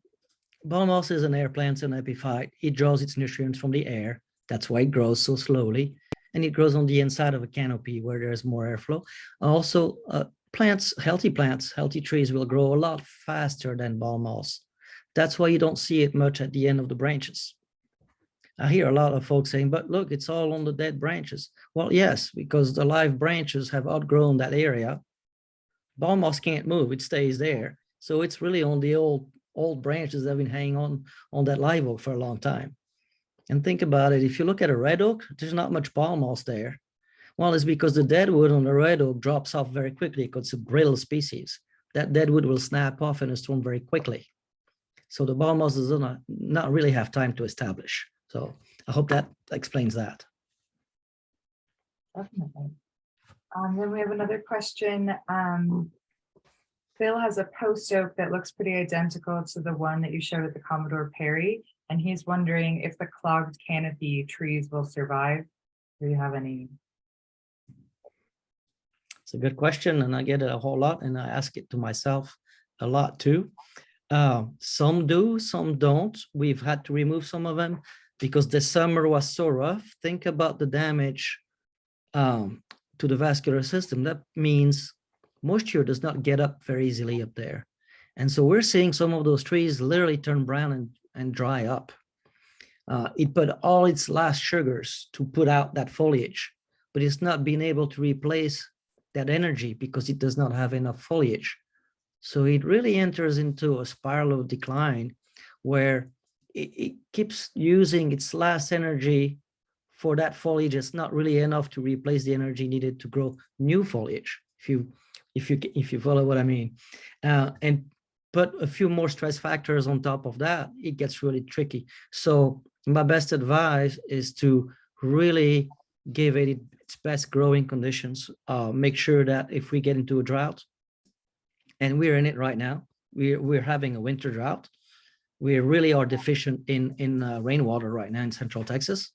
ball moss is an air plant, an epiphyte. It draws its nutrients from the air. That's why it grows so slowly. And it grows on the inside of a canopy where there's more airflow. Also, healthy trees will grow a lot faster than ball moss. That's why you don't see it much at the end of the branches. I hear a lot of folks saying, but look, it's all on the dead branches. Well, yes, because the live branches have outgrown that area. Ball moss can't move, it stays there. So it's really on the old branches that have been hanging on that live oak for a long time. And think about it, if you look at a red oak, there's not much ball moss there. Well, it's because the dead wood on the red oak drops off very quickly because it's a brittle species. That dead wood will snap off in a storm very quickly. So the ball moss does not really have time to establish. So I hope that explains that. Definitely. Then we have another question. Phil has a post oak that looks pretty identical to the one that you showed at the Commodore Perry, and he's wondering if the clogged canopy trees will survive. Do you have any? It's a good question, and I get it a whole lot, and I ask it to myself a lot too. Some do, some don't. We've had to remove some of them because the summer was so rough. Think about the damage to the vascular system. That means moisture does not get up very easily up there. And so we're seeing some of those trees literally turn brown and dry up. It put all its last sugars to put out that foliage, but it's not being able to replace that energy because it does not have enough foliage. So it really enters into a spiral of decline where it keeps using its last energy for that foliage. It's not really enough to replace the energy needed to grow new foliage, if you follow what I mean. And put a few more stress factors on top of that, it gets really tricky. So my best advice is to really give it its best growing conditions. Make sure that if we get into a drought, and we're in it right now, we're having a winter drought. We really are deficient in rainwater right now in Central Texas.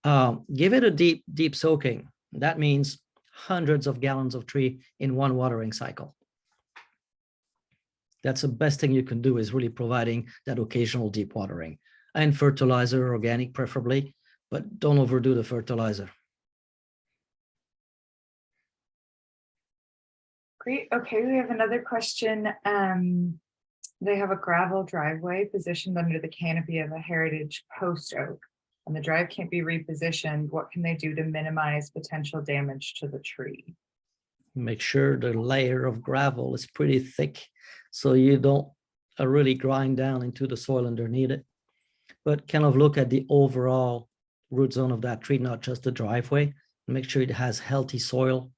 Give it a deep soaking. That means hundreds of gallons of tree in one watering cycle. That's the best thing you can do, is really providing that occasional deep watering, and fertilizer, organic preferably, but don't overdo the fertilizer. Great. Okay, we have another question. They have a gravel driveway positioned under the canopy of a heritage post oak, and the drive can't be repositioned. What can they do to minimize potential damage to the tree? Make sure the layer of gravel is pretty thick so you don't really grind down into the soil underneath it, but kind of look at the overall root zone of that tree, not just the driveway. Make sure it has healthy soil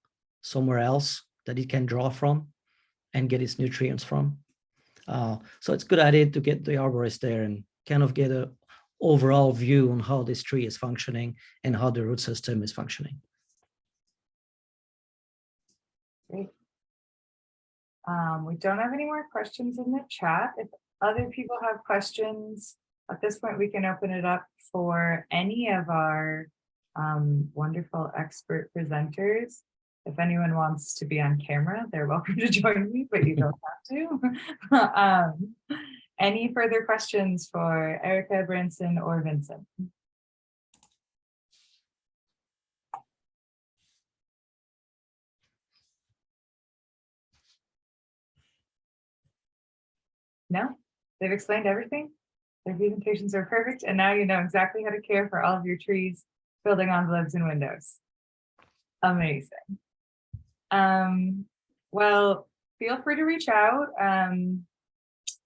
somewhere else that it can draw from and get its nutrients from. So it's a good idea to get the arborist there and kind of get an overall view on how this tree is functioning and how the root system is functioning. Great. We don't have any more questions in the chat. If other people have questions, at this point, we can open it up for any of our wonderful expert presenters. If anyone wants to be on camera, they're welcome to join me, but you don't have to. Any further questions for Erika, Branson, or Vincent? No? They've explained everything? Their presentations are perfect, and now you know exactly how to care for all of your trees, building envelopes, and windows. Amazing. Well, feel free to reach out.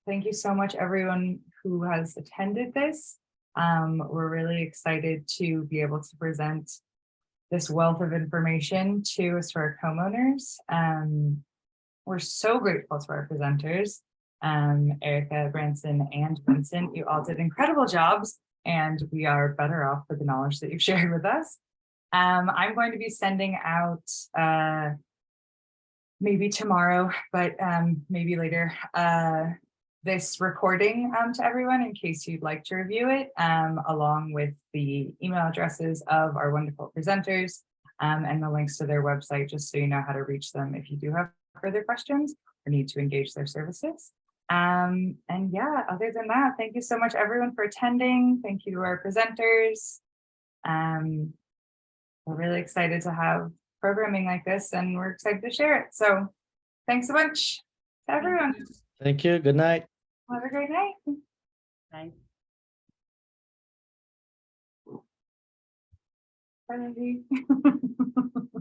Thank you so much, everyone who has attended this. We're really excited to be able to present this wealth of information to historic homeowners. We're so grateful to our presenters, Erika, Branson, and Vincent. You all did incredible jobs, and we are better off for the knowledge that you've shared with us. I'm going to be sending out maybe tomorrow, but maybe later, this recording to everyone in case you'd like to review it, along with the email addresses of our wonderful presenters and the links to their website, just so you know how to reach them if you do have further questions or need to engage their services. And yeah, other than that, thank you so much, everyone, for attending. Thank you to our presenters. We're really excited to have programming like this, and we're excited to share it. So thanks a bunch to everyone. Thank you. Good night. Have a great night. Bye. Bye.